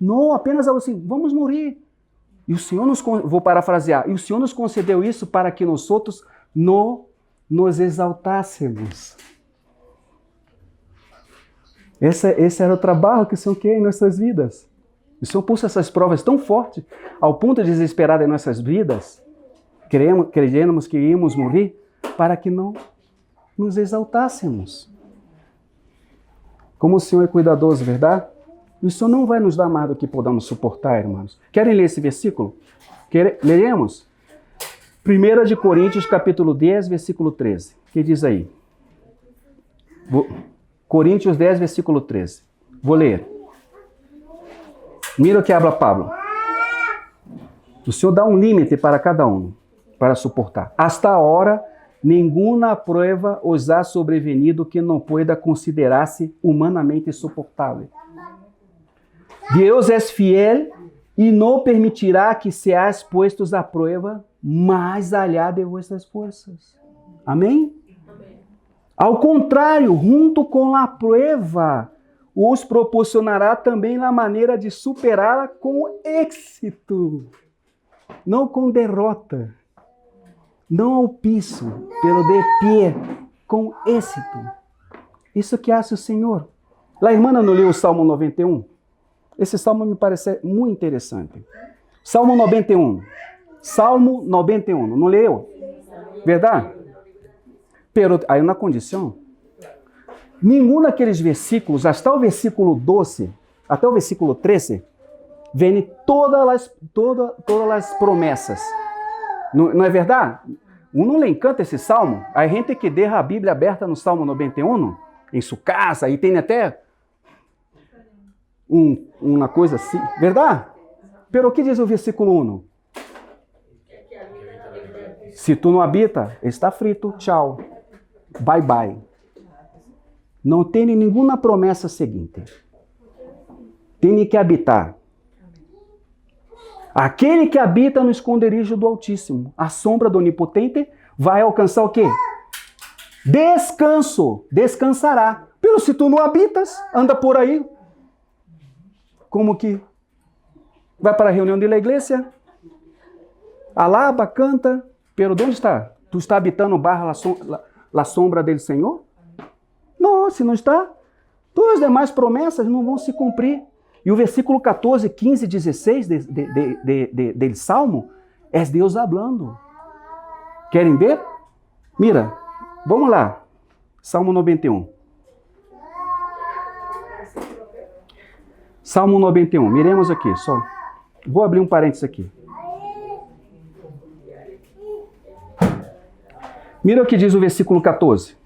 Não, apenas assim, vamos morrer. E o Senhor vou parafrasear, e o Senhor nos concedeu isso para que nós outros não nos exaltássemos. Esse era o trabalho que o Senhor quer em nossas vidas. O Senhor pôs essas provas tão fortes, ao ponto de desesperar em nossas vidas, creemos que íamos morrer, para que não nos exaltássemos. Como o Senhor é cuidadoso, verdade? E o Senhor não vai nos dar mais do que podamos suportar, irmãos. Querem ler esse versículo? Leremos? 1 de Coríntios, capítulo 10, versículo 13. O que diz aí? Coríntios 10, versículo 13. Vou ler. Mira o que habla Pablo. O Senhor dá um limite para cada um, para suportar. Hasta agora, nenhuma prova os ha sobrevenido que não pueda considerar-se humanamente suportável. Deus é fiel e não permitirá que seais postos à prova mais allá de vossas forças. Amém? Amém? Ao contrário, junto com a prova, os proporcionará também a maneira de superá-la com êxito, não com derrota, não ao piso, pelo de pé, com êxito. Isso que hace o Senhor. A irmã não leu o Salmo 91? Esse salmo me parece muito interessante. Salmo 91. Salmo 91. Não leu? Verdade? Pero hay una condición. nenhum daqueles versículos, até o versículo 12, até o versículo 13, vem todas as promessas. Não é verdade? Uno le encanta esse salmo. A gente que deixa a Bíblia aberta no Salmo 91, em sua casa, e tem até uma coisa assim, verdade? Pero o que diz o versículo 1? Se tu não habita, está frito, tchau, bye bye. Não tem nenhuma promessa seguinte. Tem que habitar. Aquele que habita no esconderijo do Altíssimo, a sombra do Onipotente, vai alcançar o quê? Descanso, descansará. Pero se tu não habitas, anda por aí, como que vai para a reunião da igreja, alaba, canta, pero onde está? Tu está habitando barra la sombra do Senhor? Não, se não está, todas as demais promessas não vão se cumprir. E o versículo 14, 15, 16 del Salmo é Deus falando. Querem ver? Mira, vamos lá. Salmo 91. Salmo 91. Miremos aqui, só. Vou abrir um parênteses aqui. Mira o que diz o versículo 14.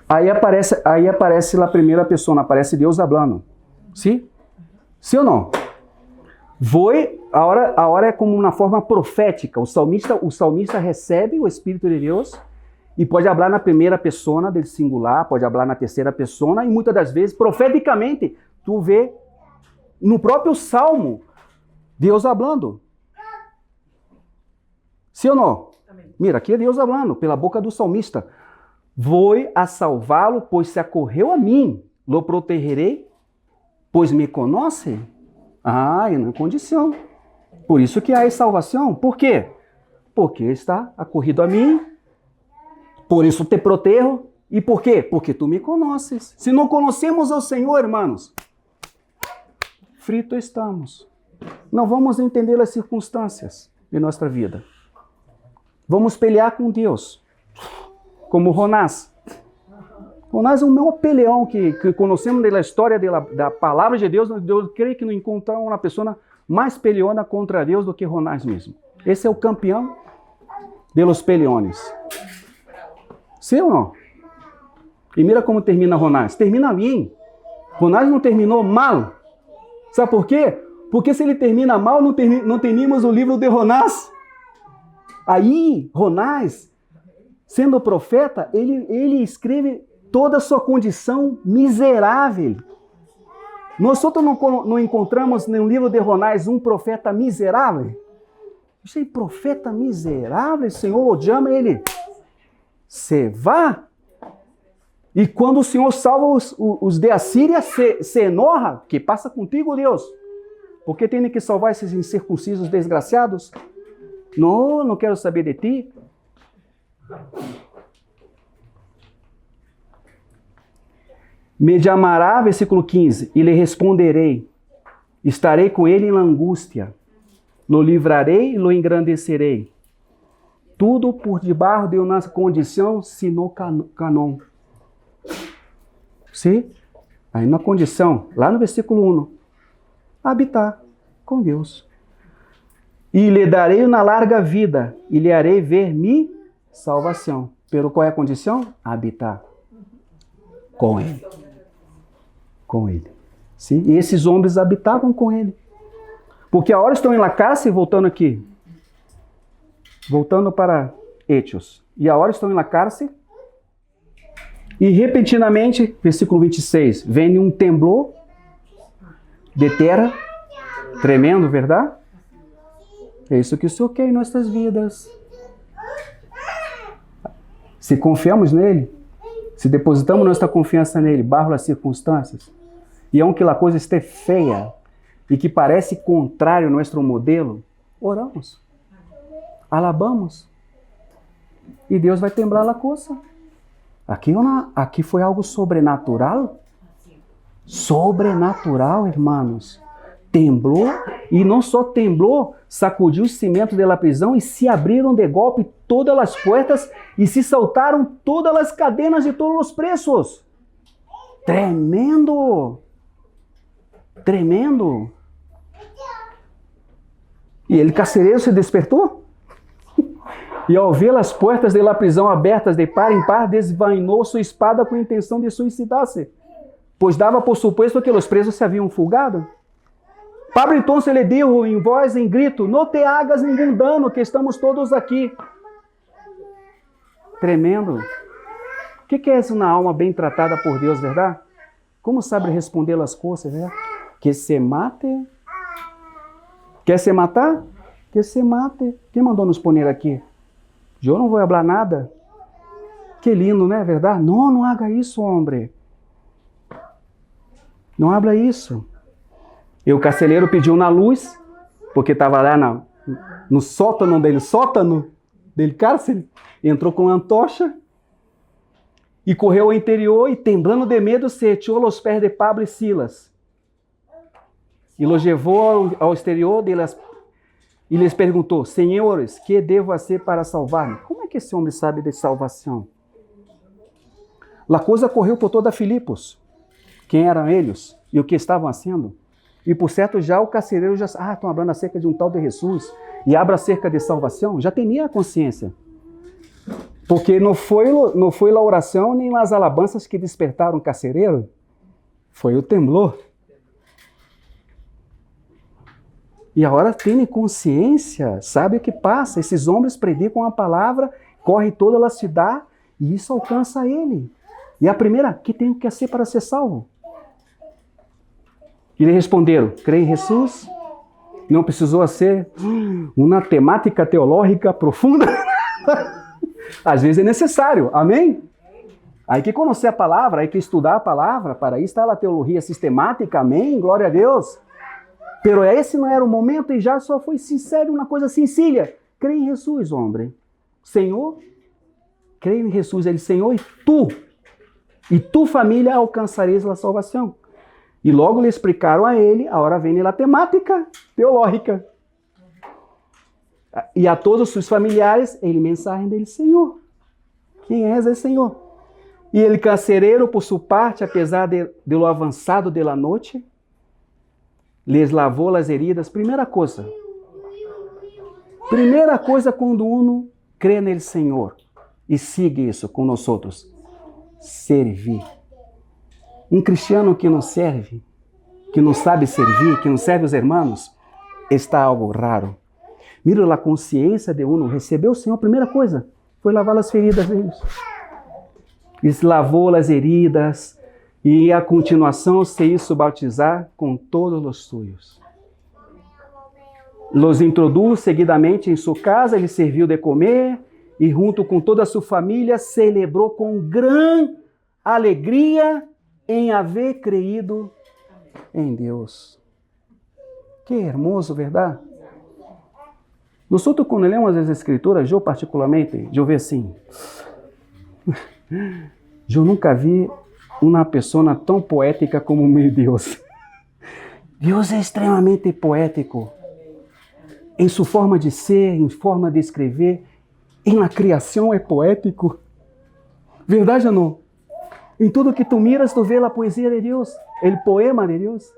Aí aparece a primeira pessoa, aparece Deus falando. Sim? Sim ou não? A hora é como uma forma profética. O salmista recebe o Espírito de Deus e pode falar na primeira pessoa del singular, pode falar na terceira pessoa, e muitas das vezes, profeticamente, tu vê no próprio Salmo Deus falando. Sim ou não? Amém. Mira, aqui é Deus falando, pela boca do salmista. Vou a salvá-lo, pois se acorreu a mim. Lo protegerei, pois me conhece. É na condição. Por isso que há salvação. Por quê? Porque está acorrido a mim. Por isso te protejo. E por quê? Porque tu me conheces. Se não conhecemos ao Senhor, irmãos, frito estamos. Não vamos entender as circunstâncias de nossa vida. Vamos pelear com Deus. Como Jonás. Jonás é o maior peleão que conhecemos da história da palavra de Deus. Eu creio que não encontramos uma pessoa mais peleona contra Deus do que Jonás mesmo. Esse é o campeão de los peleones. Sim ou não? E mira como termina Jonás. Termina bem. Jonás não terminou mal. Sabe por quê? Porque se ele termina mal, não teríamos o livro de Jonás. Aí, Jonás, sendo profeta, ele escreve toda a sua condição miserável. Nós não encontramos no livro de Jonás um profeta miserável. Esse profeta miserável, o Senhor o chama ele. Se vá. E quando o Senhor salva os de Assíria, se enoja. Que passa contigo, Deus? Por que tem que salvar esses incircuncisos desgraciados? Não quero saber de ti. Me chamará, versículo 15, e lhe responderei. Estarei com ele em angústia. Lo livrarei e lo engrandecerei. Tudo por debaixo de uma condição sino canon. Sim? Aí na condição, lá no versículo 1, habitar com Deus. E lhe darei uma larga vida, e lhe harei ver mi salvação. Pero qual é a condição? Habitar com ele. Com ele. Sim? E esses homens habitavam com ele. Porque a hora estão em la cárcel, voltando aqui. Voltando para Hechos. E a hora estão em la cárcel. E repentinamente, versículo 26, vem um temblor de terra. Tremendo, verdade? É isso que o Senhor quer em nossas vidas. Se confiamos nele, se depositamos nossa confiança nele, barro as circunstâncias, e aunque a coisa esteja feia e que parece contrário ao nosso modelo, oramos, alabamos, e Deus vai temblar a coisa. Aqui foi algo sobrenatural. Sobrenatural, irmãos. Temblou, e não só temblou, sacudiu os cimentos da prisão e se abriram de golpe todas as puertas e se saltaram todas as cadenas de todos os presos. Tremendo! Tremendo! E ele, carcereiro, se despertou. E ao ver as portas da prisão abertas de par em par, desvainou sua espada com a intenção de suicidar-se, pois dava por suposto que os presos se haviam fugado. Pablo então se lhe deu em voz em grito: não te hagas nenhum dano, que estamos todos aqui. Tremendo. O que é isso na alma bem tratada por Deus, verdade? Como sabe responder as coisas, verdade? Que se mate. Quer se matar? Que se mate. Quem mandou nos poner aqui? Eu não vou falar nada. Que lindo, não é verdade? Não, não haga isso, homem. Não habla isso. E o carcereiro pediu na luz, porque estava lá no sótano dele cárcere, entrou com uma antorcha e correu ao interior e, temblando de medo, se echou aos pés de Pablo e Silas. E los levou ao exterior deles e lhes perguntou: senhores, que devo fazer para salvar-me? Como é que esse homem sabe de salvação? A coisa correu por toda Filipos. Quem eram eles e o que estavam fazendo? E por certo já o carcereiro já... estão falando acerca de um tal de Jesus. E habla acerca de salvação. Já tinha a consciência. Porque não foi a oração nem as alabanças que despertaram o carcereiro. Foi o temblor. E agora tem consciência, sabe o que passa. Esses homens predicam a palavra, correm toda a cidade e isso alcança ele. E a primeira, que tem que ser para ser salvo? E lhe responderam: crê em Jesus? Não precisou ser uma temática teológica profunda. Às vezes é necessário, amém? Aí que conhecer a palavra, aí que estudar a palavra, para isso está a teologia sistemática, amém? Glória a Deus. Pero esse não era o momento e já só foi sincero, uma coisa sencilla. Crê em Jesus, homem. Senhor, crê em Jesus, ele, Senhor, e tu família alcançareis a salvação. E logo lhe explicaram a ele, agora vem a temática teológica. E a todos os seus familiares, ele mensagem dele: Senhor. Quem és esse Senhor? E ele, carcereiro, por sua parte, apesar de lo avançado de la noite, lhes lavou as heridas. Primeira coisa quando uno crê nele Senhor e siga isso com nós outros, servir. Um cristiano que não serve, que não sabe servir, que não serve os irmãos, está algo raro. Mira a consciência de uno, recebeu o Senhor, a primeira coisa foi lavar as feridas deles. Ele lavou as heridas e a continuação se hizo bautizar com todos os suyos. Los introduz seguidamente em sua casa, ele serviu de comer e junto com toda a sua família celebrou com grande alegria em haver creído em Deus. Que hermoso, verdade? Nós quando lemos as escrituras, eu particularmente, eu vejo assim, eu nunca vi uma pessoa tão poética como meu Deus. Deus é extremamente poético. Em sua forma de ser, em forma de escrever, em la criação é poético. Verdade ou não? Em tudo que tu miras, tu vê a poesia de Deus, o poema de Deus.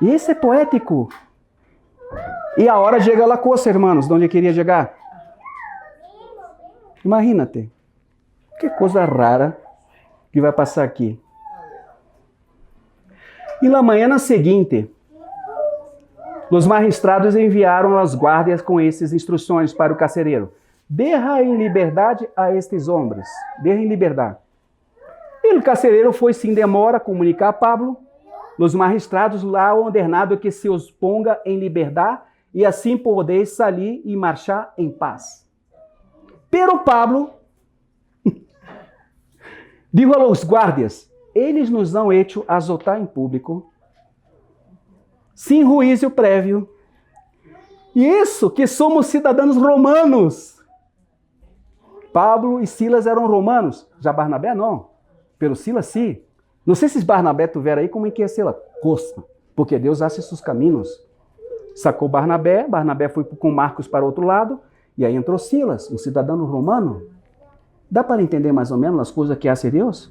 E esse é poético. E a hora chega a coisa, irmãos, de onde eu queria chegar. Imagínate. Que coisa rara que vai passar aqui. E na manhã seguinte, os magistrados enviaram as guardas com essas instruções para o carcereiro: deixa em liberdade a estes homens. Deixa em liberdade. E o carcereiro foi sem demora comunicar a Pablo. Os magistrados lá ordenado que se os ponga em liberdade e assim podeis sair e marchar em paz. Pero Pablo digo aos guardas: eles nos han hecho azotar em público, sem juízo prévio. E isso que somos cidadãos romanos. Pablo e Silas eram romanos. Já Barnabé não. Pelo Silas sim. Não sei se Barnabé tiver aí como é que ia ser a costa. Porque Deus hace seus caminhos. Sacou Barnabé, Barnabé foi com Marcos para o outro lado, e aí entrou Silas, um cidadão romano. Dá para entender mais ou menos as coisas que hace Deus?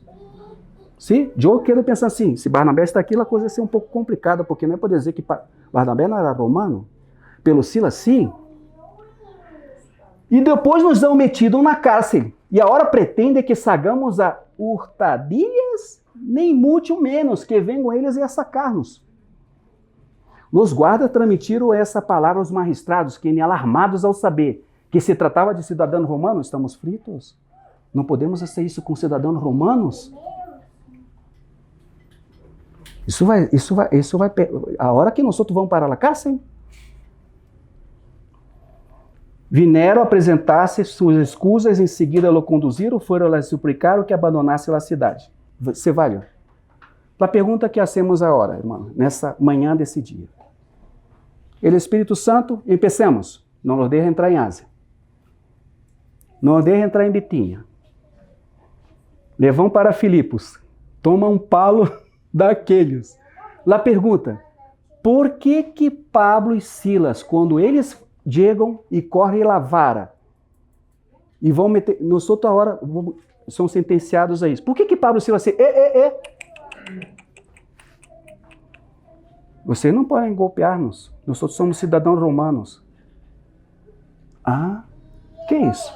Sim? Eu quero pensar assim, se Barnabé está aqui, a coisa vai ser um pouco complicada, porque não é para dizer que Barnabé não era romano. Pelo Silas, sim. E depois nos dão metido na cárcere. E a hora pretende que sagamos a hurtadilhas, nem muito menos, que venham eles a sacar-nos. Os guardas transmitiram essa palavra aos magistrados, que, alarmados ao saber que se tratava de cidadãos romanos, estamos fritos. Não podemos fazer isso com cidadãos romanos. Isso vai, a hora que nós outros vamos para a cárcere, vieram apresentar-se suas escusas, em seguida o conduziram, foram lhe suplicar que abandonasse a cidade. Você vale? A pergunta que hacemos agora, irmão, nessa manhã desse dia. Ele Espírito Santo, empecemos. Não nos deixa entrar em Ásia. Não nos deixa entrar em Bitínia. Levam para Filipos. Toma um palo daqueles. Lá pergunta, por que Pablo e Silas, quando eles chegam e correm a vara, e vão meter, nós outra hora são sentenciados a isso. Por que Pablo e Silas Vocês não podem golpear-nos. Nós somos cidadãos romanos. Ah, que isso?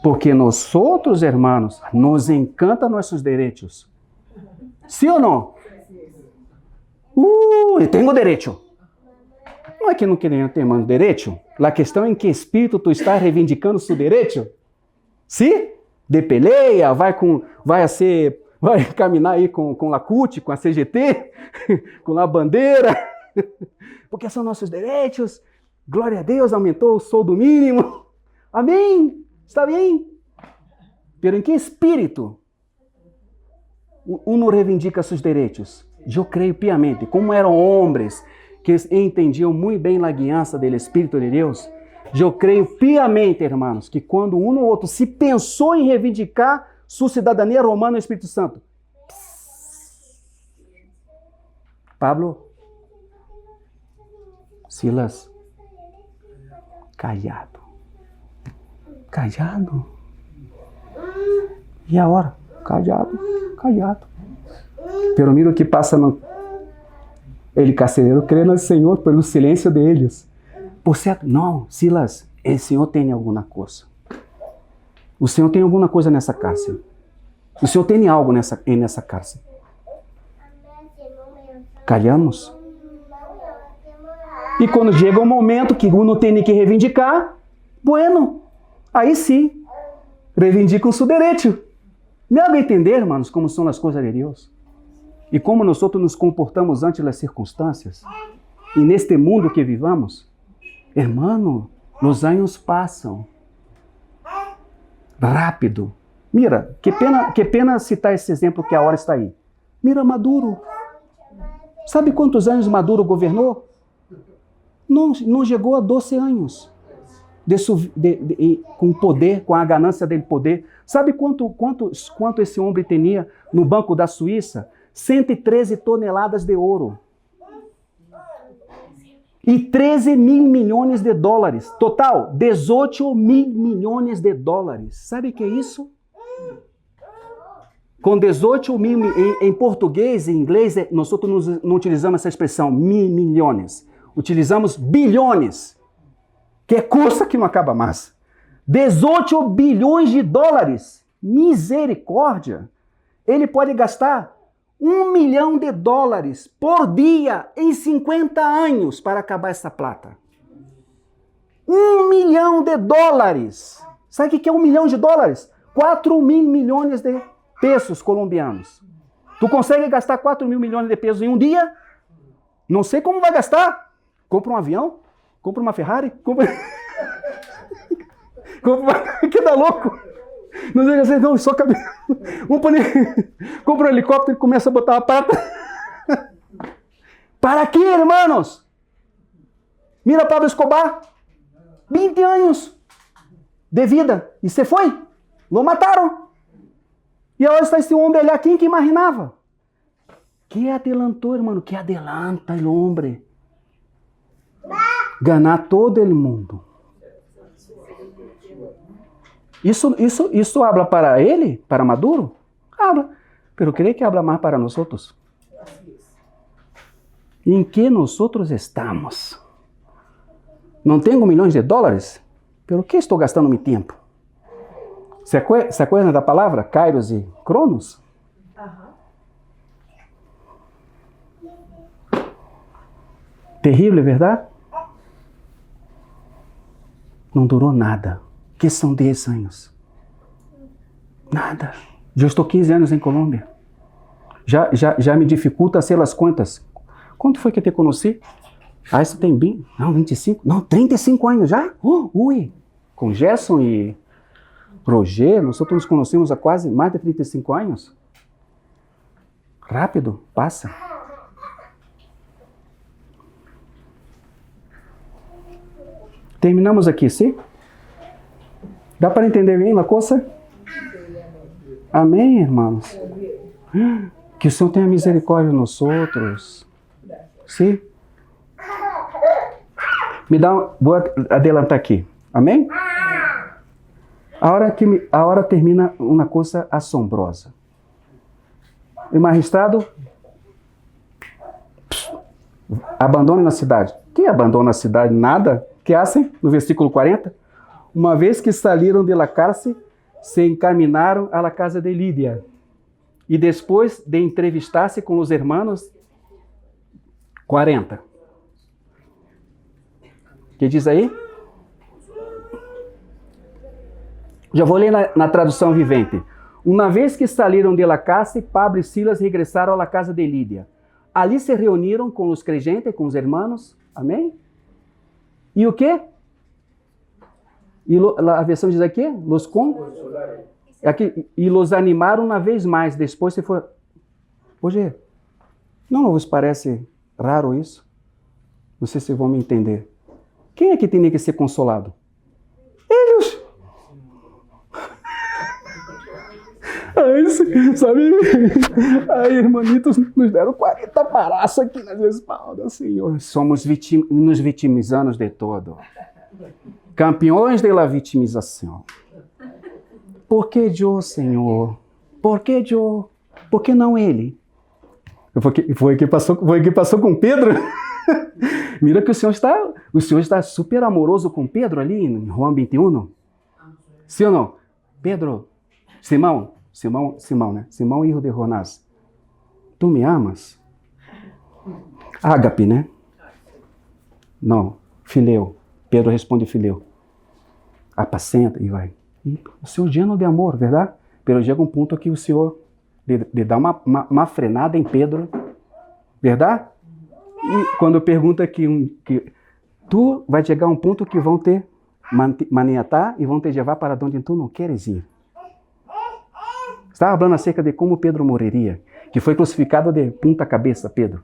Porque nós outros, irmãos, nos encanta nossos direitos. Sim ou não? Eu tenho direito. Não é que não queremos ter mais direito. A questão é em que espírito tu está reivindicando seu direito. Sim? De peleia, vai caminhar aí com a CUT, com a CGT, com a bandeira, porque são nossos direitos. Glória a Deus, aumentou o soldo mínimo. Amém? Está bem? Pero em que espírito não reivindica seus direitos? Eu creio piamente, como eram homens que entendiam muito bem a guiança do Espírito de Deus, eu creio piamente, irmãos, que quando um ou outro se pensou em reivindicar sua cidadania romana no Espírito Santo, Pablo, Silas, callado. E a hora? Callado. Pero mira o que passa no... Ele, carcereiro, crê no Senhor pelo silêncio deles. Por certo, não, Silas, o Senhor tem alguma coisa. O Senhor tem alguma coisa nessa cárcere. O Senhor tem algo nessa cárcere. Calhamos. E quando chega o momento que um não tem que reivindicar, bueno, aí sim, reivindicam seu direito. Me haga entender, irmãos, como são as coisas de Deus. E como nós outros nos comportamos ante as circunstâncias. E neste mundo que vivamos, irmão, os anos passam rápido. Mira, que pena citar esse exemplo que a hora está aí. Mira Maduro. Sabe quantos anos Maduro governou? Não chegou a 12 anos. Com poder, com a ganância dele poder. Sabe quanto esse homem tinha no Banco da Suíça? 113 toneladas de ouro. E 13 mil milhões de dólares. Total, 18 mil milhões de dólares. Sabe o que é isso? Com 18 mil, em português e inglês, nós não utilizamos essa expressão, milhões. Utilizamos bilhões, que é coisa que não acaba mais. 18 bilhões de dólares. Misericórdia. Ele pode gastar $1 milhão por dia em 50 anos para acabar essa plata. $1 milhão. Sabe o que é $1 milhão? 4 mil milhões de pesos colombianos. Tu consegue gastar 4 mil milhões de pesos em um dia? Não sei como vai gastar. Compra um avião, compra uma Ferrari, que dá louco. Não sei assim, não, só cabe. Compra um helicóptero e começa a botar a pata. Para quê, irmãos? Mira Pablo Escobar, 20 anos de vida. E você foi? Lo mataram. E agora está esse homem ali, quem que imaginava? Que adelantou, irmão, que adelanta o homem. Ganhar todo o mundo. Isso habla para ele, para Maduro? Habla. Pero creio que habla mais para nós outros. Em que nós outros estamos? Não tenho milhões de dólares? Pelo que estou gastando meu tempo? Se acuerda da palavra? Kairos e Cronos? Terrível, verdade? Não durou nada. Que são 10 anos. Nada. Já estou 15 anos em Colômbia. Já me dificulta ser as contas. Quanto foi que eu te conheci? Ah, isso tem bem... Não, 25? Não, 35 anos já? Ui! Com Gerson e Roger, nós nos conhecemos há quase mais de 35 anos. Rápido, passa. Terminamos aqui, sim? Dá para entender bem a coisa? Amém, irmãos? Que o Senhor tenha misericórdia nos outros. Sim? Vou adelantar aqui. Amém? A hora termina uma coisa assombrosa. O magistrado abandona a cidade. Quem abandona a cidade? Nada. Que hacen? No versículo 40. Uma vez que saíram de la cárcel, se encaminaram a la casa de Lídia. E depois de entrevistar-se com os hermanos, 40. O que diz aí? Já vou ler na tradução vivente. Uma vez que saíram de la cárcel, Pablo e Silas regressaram a la casa de Lídia. Ali se reuniram com os creyentes, com os hermanos. Amém? E o quê? E a versão diz aqui, e los animaram uma vez mais. Depois se foi. Hoje, não vos parece raro isso? Não sei se vão me entender. Quem é que tinha que ser consolado? Eles. Aí, sabe? Aí, irmanitos, nos deram 40 paraços aqui nas espaldas, Senhor. Somos nos vitimizando de todo. Campeões da vitimização. Por que eu, Senhor? Por que eu? Por que não ele? Foi que passou com Pedro. Mira que o Senhor está super amoroso com Pedro ali em João 21. Sim ou não? Pedro, Simão, né? Simão, filho de Jonás. Tu me amas? Ágape, né? Não, Fileu. Pedro responde Fileu. Apacenta e vai. E o Senhor lleno de amor, verdade? Pero chega um ponto que o Senhor lhe dá uma frenada em Pedro, verdade? E quando pergunta que tu vai chegar a um ponto que vão te maniatar e vão te levar para onde tu não queres ir. Estava falando acerca de como Pedro morreria, que foi crucificado de ponta cabeça, Pedro.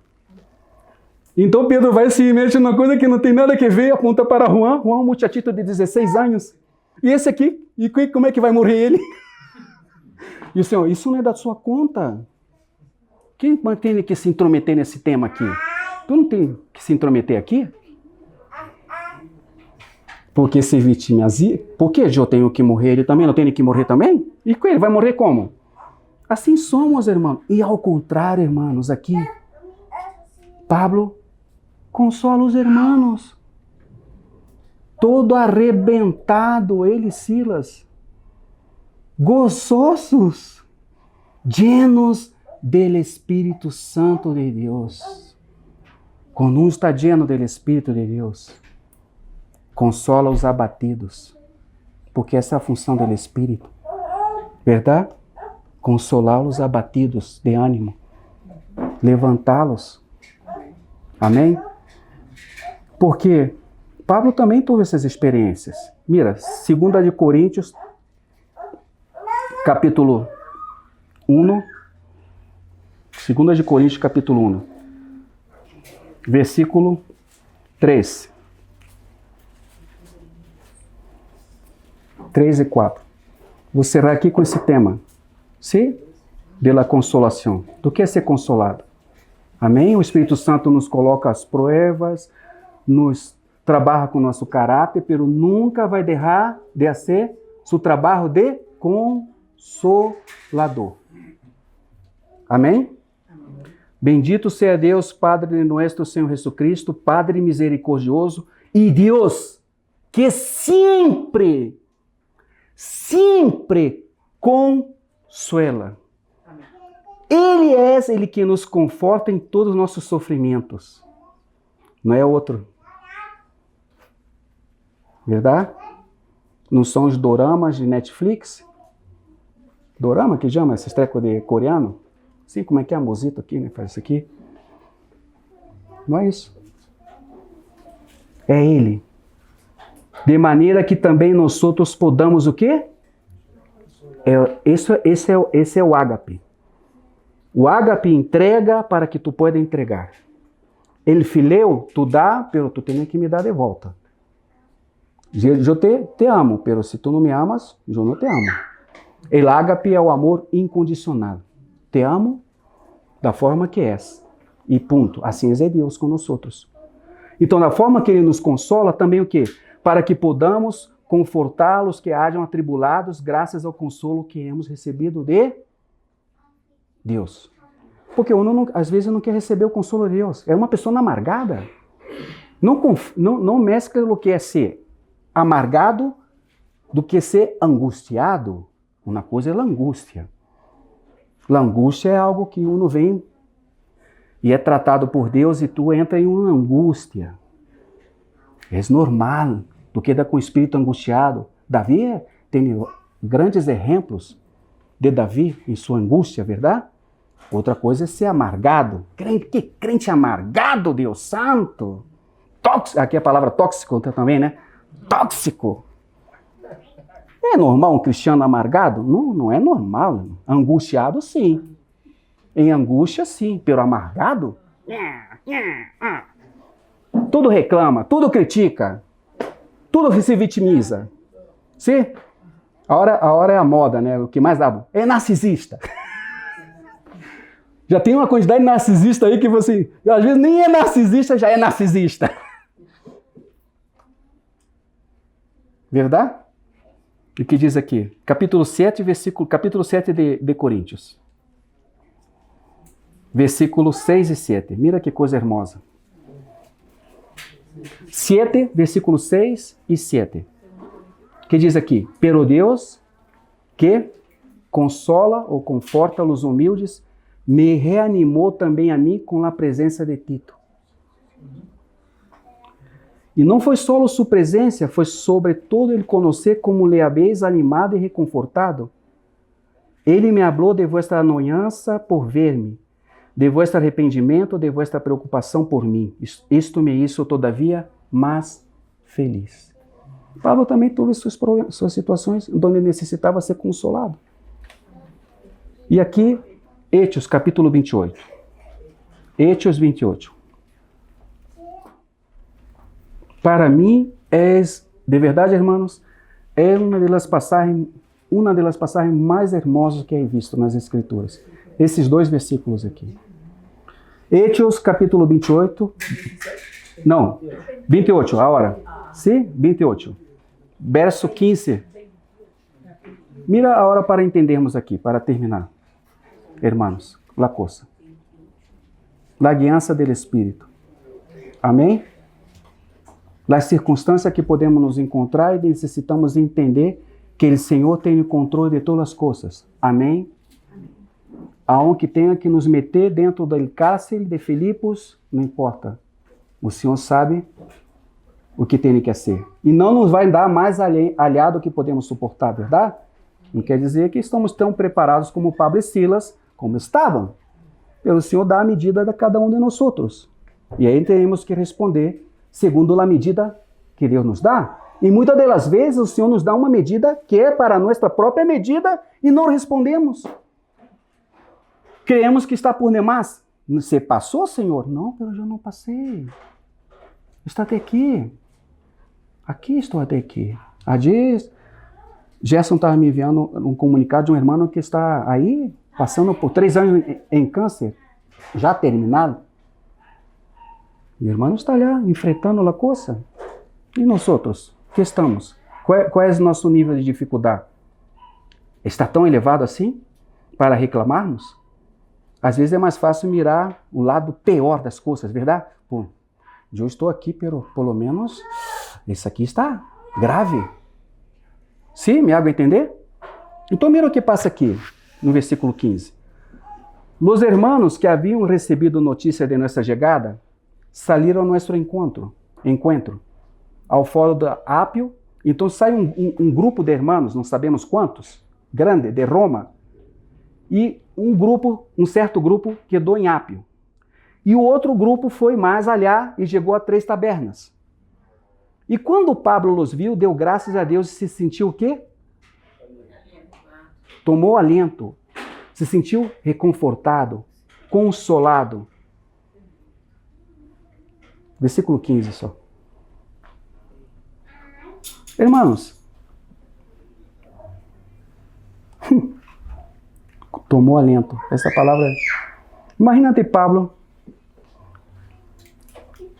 Então Pedro vai se meter numa coisa que não tem nada a ver, aponta para Juan, um muchachito de 16 anos. E esse aqui, e como é que vai morrer ele? E o Senhor, isso não é da sua conta. Quem tem que se intrometer nesse tema aqui? Tu não tem que se intrometer aqui? Porque se vitimizar, por que eu tenho que morrer? Ele também não tem que morrer também? E ele vai morrer como? Assim somos, irmãos. E ao contrário, irmãos, aqui, Pablo consola os irmãos. Todo arrebentado, ele e Silas. Gozosos, llenos del Espírito Santo de Deus. Quando um está lleno do Espírito de Deus, consola os abatidos. Porque essa é a função do Espírito. Verdade? Consolar os abatidos de ânimo. Levantá-los. Amém? Porque Pablo também teve essas experiências. Mira, 2 de Coríntios, capítulo 1. 2 de Coríntios, capítulo 1. Versículo 3. 3 e 4. Vou cerrar aqui com esse tema. Sim? De la consolação. Do que é ser consolado? Amém? O Espírito Santo nos coloca as provas, nos trabalha com nosso caráter, pero nunca vai deixar de fazer seu trabalho de consolador. Amém? Bendito seja Deus, Padre de nosso Senhor Jesucristo, Padre misericordioso e Deus que sempre consuela. Ele é Ele que nos conforta em todos os nossos sofrimentos. Não é outro. Verdade? Não são os doramas de Netflix? Dorama que chama esse treco de coreano? Sim, como é que é a mozita aqui, né? Faz isso aqui. Não é isso. É Ele. De maneira que também nós outros podamos o quê? Esse é o ágape. O ágape entrega para que tu pueda entregar. Ele fileu, tu dá, pero tu tem que me dar de volta. Eu te amo, pero se tu não me amas, eu não te amo. El ágape é o amor incondicional. Te amo da forma que és. E ponto. Assim é Deus com nós outros. Então, da forma que Ele nos consola, também o quê? Para que podamos confortá-los que hajam atribulados, graças ao consolo que hemos recebido de Deus. Porque uno às vezes não quer receber o consolo de Deus. É uma pessoa amargada. Não mescla o que é ser amargado do que ser angustiado. Uma coisa é a angústia. A angústia é algo que uno vem e é tratado por Deus e tu entra em uma angústia. É normal do que dar com o espírito angustiado. Davi tem grandes exemplos de Davi em sua angústia, verdade? Outra coisa é ser amargado. Que crente amargado, Deus santo. Tóxico, aqui a palavra tóxico também, né? Tóxico. É normal um cristiano amargado? Não é normal. Angustiado, sim. Em angústia, sim. Pero amargado? Tudo reclama, tudo critica, tudo se vitimiza. Sim? A hora é a moda, né? O que mais dá é narcisista. Já tem uma quantidade de narcisista aí que você, às vezes, nem é narcisista, já é narcisista. Verdade? O que diz aqui? Capítulo 7 de Coríntios. Versículos 6 e 7. Mira que coisa hermosa. 7, versículos 6 e 7. Que diz aqui? Pero Deus, que consola ou conforta os humildes, me reanimou também a mim com a presença de Tito. E não foi só sua presença, foi sobretudo ele conhecer como le habéis animado e reconfortado. Ele me falou de vossa annoyança por ver-me, de vosso arrependimento, de vossa preocupação por mim. Isto me hizo todavia mais feliz. Paulo também teve suas situações onde necessitava ser consolado. E aqui, Hechos, capítulo 28. Hechos 28. Para mim, de verdade, irmãos, é uma das passagens mais hermosas que he visto nas Escrituras. Esses dois versículos aqui. Hechos, capítulo 28. Não, 28, agora. Sim, 28. Verso 15. Mira a hora para entendermos aqui, para terminar. Hermanos, la cosa. La guiança del Espírito. Amém? Las circunstâncias que podemos nos encontrar e necessitamos entender que o Senhor tem o controle de todas as coisas. Amém? Aonde tenha que nos meter dentro do cárcere de Filipos, não importa. O Senhor sabe o que tem que ser. E não nos vai dar mais aliado que podemos suportar, verdade? Não quer dizer que estamos tão preparados como Pablo e Silas, como estavam. O Senhor dá a medida de cada um de nós outros. E aí temos que responder segundo a medida que Deus nos dá. E muitas das vezes o Senhor nos dá uma medida que é para a nossa própria medida e não respondemos. Creemos que está por demais. Você passou, Senhor? Não, eu já não passei. Está até aqui. Aqui estou até aqui. A dias, Gerson estava me enviando um comunicado de um irmão que está aí, passando por 3 anos em câncer, já terminado. Meu irmão está lá, enfrentando a coisa. E nós outros? Que estamos? Qual é o nosso nível de dificuldade? Está tão elevado assim para reclamarmos? Às vezes é mais fácil mirar o lado pior das coisas, verdade? Pô, eu estou aqui, pelo menos, isso aqui está grave. Sim, me hago entender? Então mira o que passa aqui, no versículo 15. Os hermanos que haviam recebido notícia de nossa chegada, saíram ao nosso encontro, ao foro da Apio. Então sai um grupo de hermanos, não sabemos quantos, grande, de Roma, e um certo grupo quedou em Apio. E o outro grupo foi mais allá e chegou a 3 tabernas. E quando Pablo os viu, deu graças a Deus e se sentiu o quê? Tomou alento, se sentiu reconfortado, consolado. Versículo 15 só. Irmãos, tomou alento. Essa palavra. Imagínate, Pablo.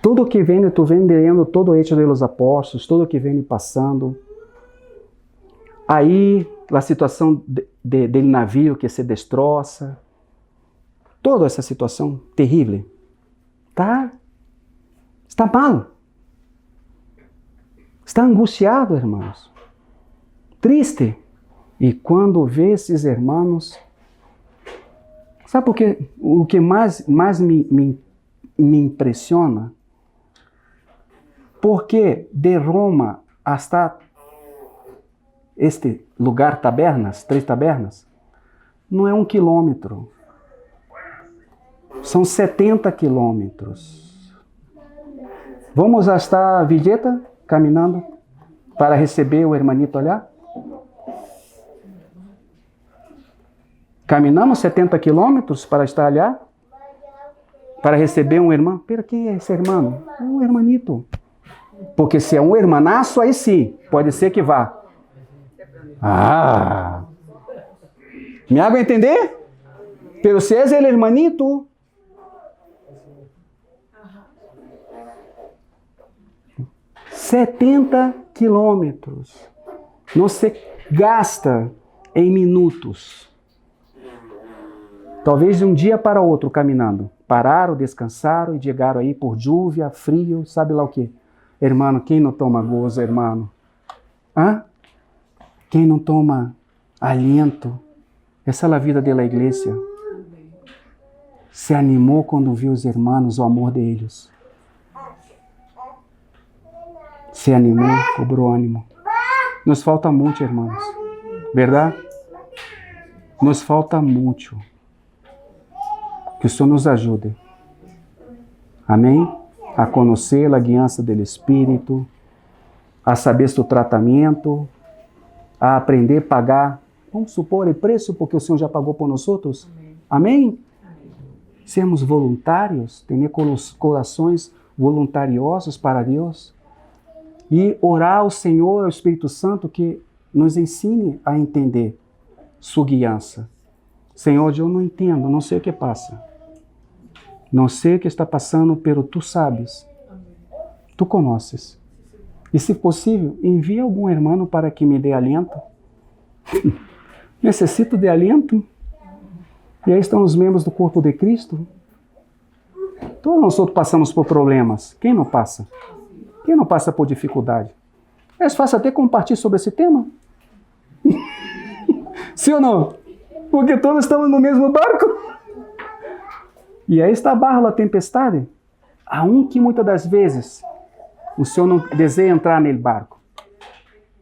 Tudo que vem, tu vem lendo todo o Hechos dos Apóstolos, tudo que vem passando. Aí, a situação dele navio que se destroça. Toda essa situação terrível. Está mal. Está angustiado, irmãos. Triste. E quando vê esses irmãos, sabe por quê? O que mais me impressiona? Porque de Roma hasta este lugar, tabernas, 3 tabernas, não é 1 quilômetro. São 70 quilômetros. Vamos hasta Villeta, caminhando, para receber o hermanito olhar? Caminhamos 70 quilômetros para estar allá? Para receber um irmão? Pera, quem é esse irmão? É um hermanito. Porque se é um hermanaço, aí sim, pode ser que vá. Me hago entender? Pero se é ele hermanito, 70 quilômetros. Não se gasta em minutos. Talvez de um dia para outro caminhando. Pararam, descansaram e chegaram aí por lluvia, frio, sabe lá o quê? Hermano, quem não toma gozo, hermano? Quem não toma aliento? Essa é a vida da igreja. Se animou quando viu os irmãos, o amor deles. Se animou, cobrou ânimo. Nos falta muito, irmãos. Verdade? Nos falta muito. Que o Senhor nos ajude. Amém? A conhecer a guiança do Espírito, a saber seu tratamento, a aprender a pagar, vamos supor, o preço, porque o Senhor já pagou por nós outros. Amém? Sermos voluntários, ter corações voluntariosos para Deus e orar ao Senhor, ao Espírito Santo, que nos ensine a entender sua guiança. Senhor, eu não entendo, não sei o que passa. Não sei o que está passando, pero tu sabes. Tu conheces. E se possível, envia algum irmão para que me dê alento. Necessito de alento. E aí estão os membros do corpo de Cristo. Todos nós outros passamos por problemas. Quem não passa? Quem não passa por dificuldade? É fácil até compartilhar sobre esse tema. Sim ou não? Porque todos estamos no mesmo barco. E aí está abaixo a tempestade. Há que muitas das vezes o Senhor não deseja entrar no barco.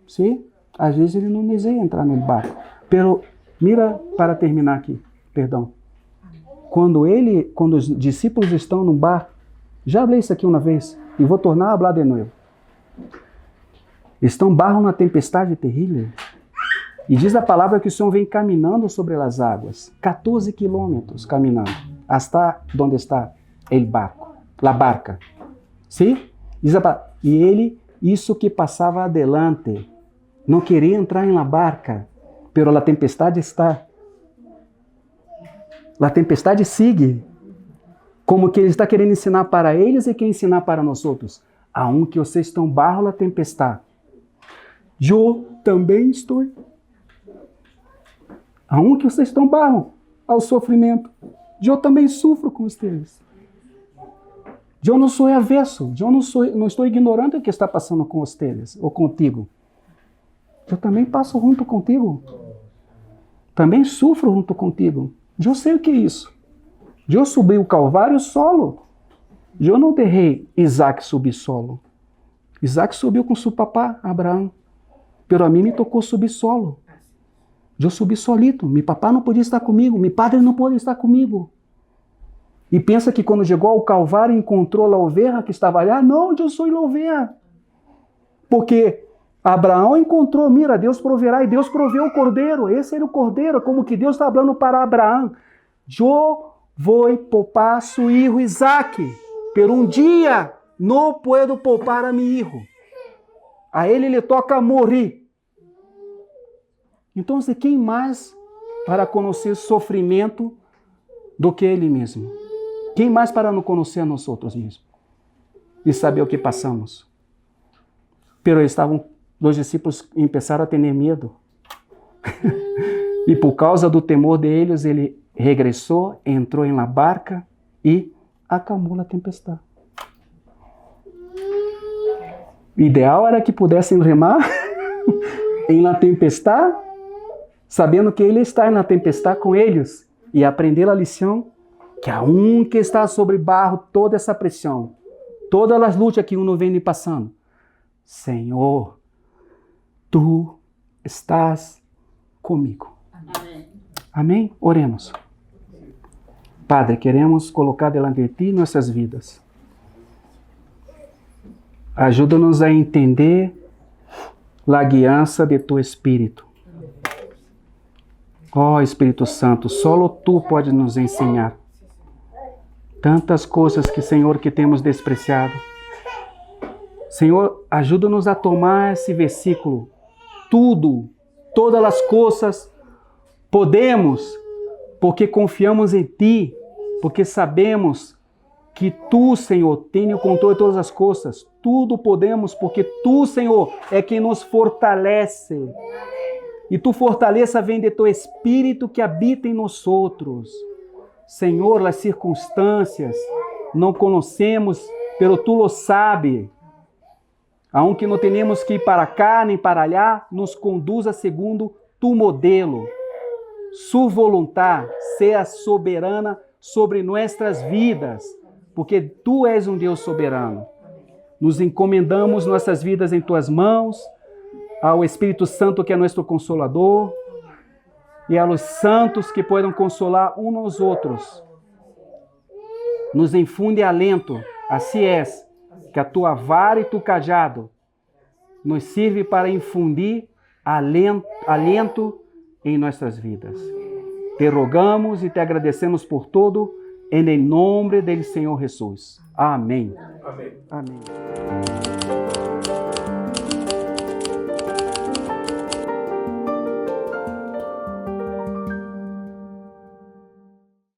Sim? Às vezes ele não deseja entrar no barco. Pero, mira, para terminar aqui, perdão. Quando os discípulos estão no barco, já falei isso aqui uma vez, e vou tornar a falar de novo. Estão barro numa tempestade terrível. E diz a palavra que o Senhor vem caminhando sobre as águas. 14 quilômetros caminhando. Hasta onde está o barco. A barca. Sim? Diz a palavra. E ele, isso que passava adelante, não queria entrar em la barca. Pero a tempestade está. A tempestade sigue. Como que ele está querendo ensinar para eles e quer ensinar para nós outros. Aunque vocês estão barro na tempestade, eu também estou. Aunque vocês estão barro ao sofrimento, eu também sofro com vocês. Eu não sou avesso, eu não estou ignorando o que está passando com vocês ou contigo. Eu também passo junto contigo. Também sofro junto contigo. Eu sei o que é isso. Eu subi o Calvário solo. Eu não deixei Isaac subir solo. Isaac subiu com seu papá, Abraão. Pero a mim me tocou subir solo. Eu subi solito. Meu papá não podia estar comigo. Meu padre não pôde estar comigo. E pensa que quando chegou ao Calvário encontrou a ovelha que estava ali. Não, eu sou a ovelha. Porque Abraão encontrou, mira, Deus proverá, e Deus proveu o cordeiro. Esse era o cordeiro, como que Deus está falando para Abraão. Eu vou poupar seu filho Isaac, pero um dia não puedo poupar a meu filho. A ele lhe toca morrer. Então, quem mais para conhecer sofrimento do que ele mesmo? Quem mais para não conhecer a nós outros mesmos? E saber o que passamos? Pero os discípulos começaram a ter medo. E por causa do temor deles, ele regressou, entrou em la barca e acalmou a tempestade. O ideal era que pudessem remar em la tempestade, sabendo que ele está na tempestade com eles, e aprender a lição que aunque está sobre barro toda essa pressão, todas as lutas que uno vem passando, Senhor, Tu estás comigo. Amém. Amém? Oremos. Padre, queremos colocar delante de Ti nossas vidas. Ajuda-nos a entender a guiança de Tu Espírito. Ó Espírito Santo, solo Tu pode nos ensinar tantas coisas que, Senhor, que temos despreciado. Senhor, ajuda-nos a tomar esse versículo. Tudo, todas as coisas podemos, porque confiamos em Ti, porque sabemos que Tu, Senhor, tem o controle de todas as coisas. Tudo podemos, porque Tu, Senhor, é quem nos fortalece. E Tu fortaleza vem de Teu Espírito que habita em nós outros. Senhor, as circunstâncias não conhecemos, pero Tu lo sabe. Aunque não tenhamos que ir para cá nem para allá, nos conduza segundo Tu modelo. Sua vontade seja soberana sobre nossas vidas, porque Tu és um Deus soberano. Nos encomendamos nossas vidas em Tuas mãos, ao Espírito Santo que é nosso Consolador, e aos santos que podem consolar uns aos outros. Nos infunde alento, assim és, que a Tua vara e Tu cajado nos sirve para infundir alento em nossas vidas. Te rogamos e Te agradecemos por tudo, em nome do Senhor Jesus. Amém. Amém. Amém.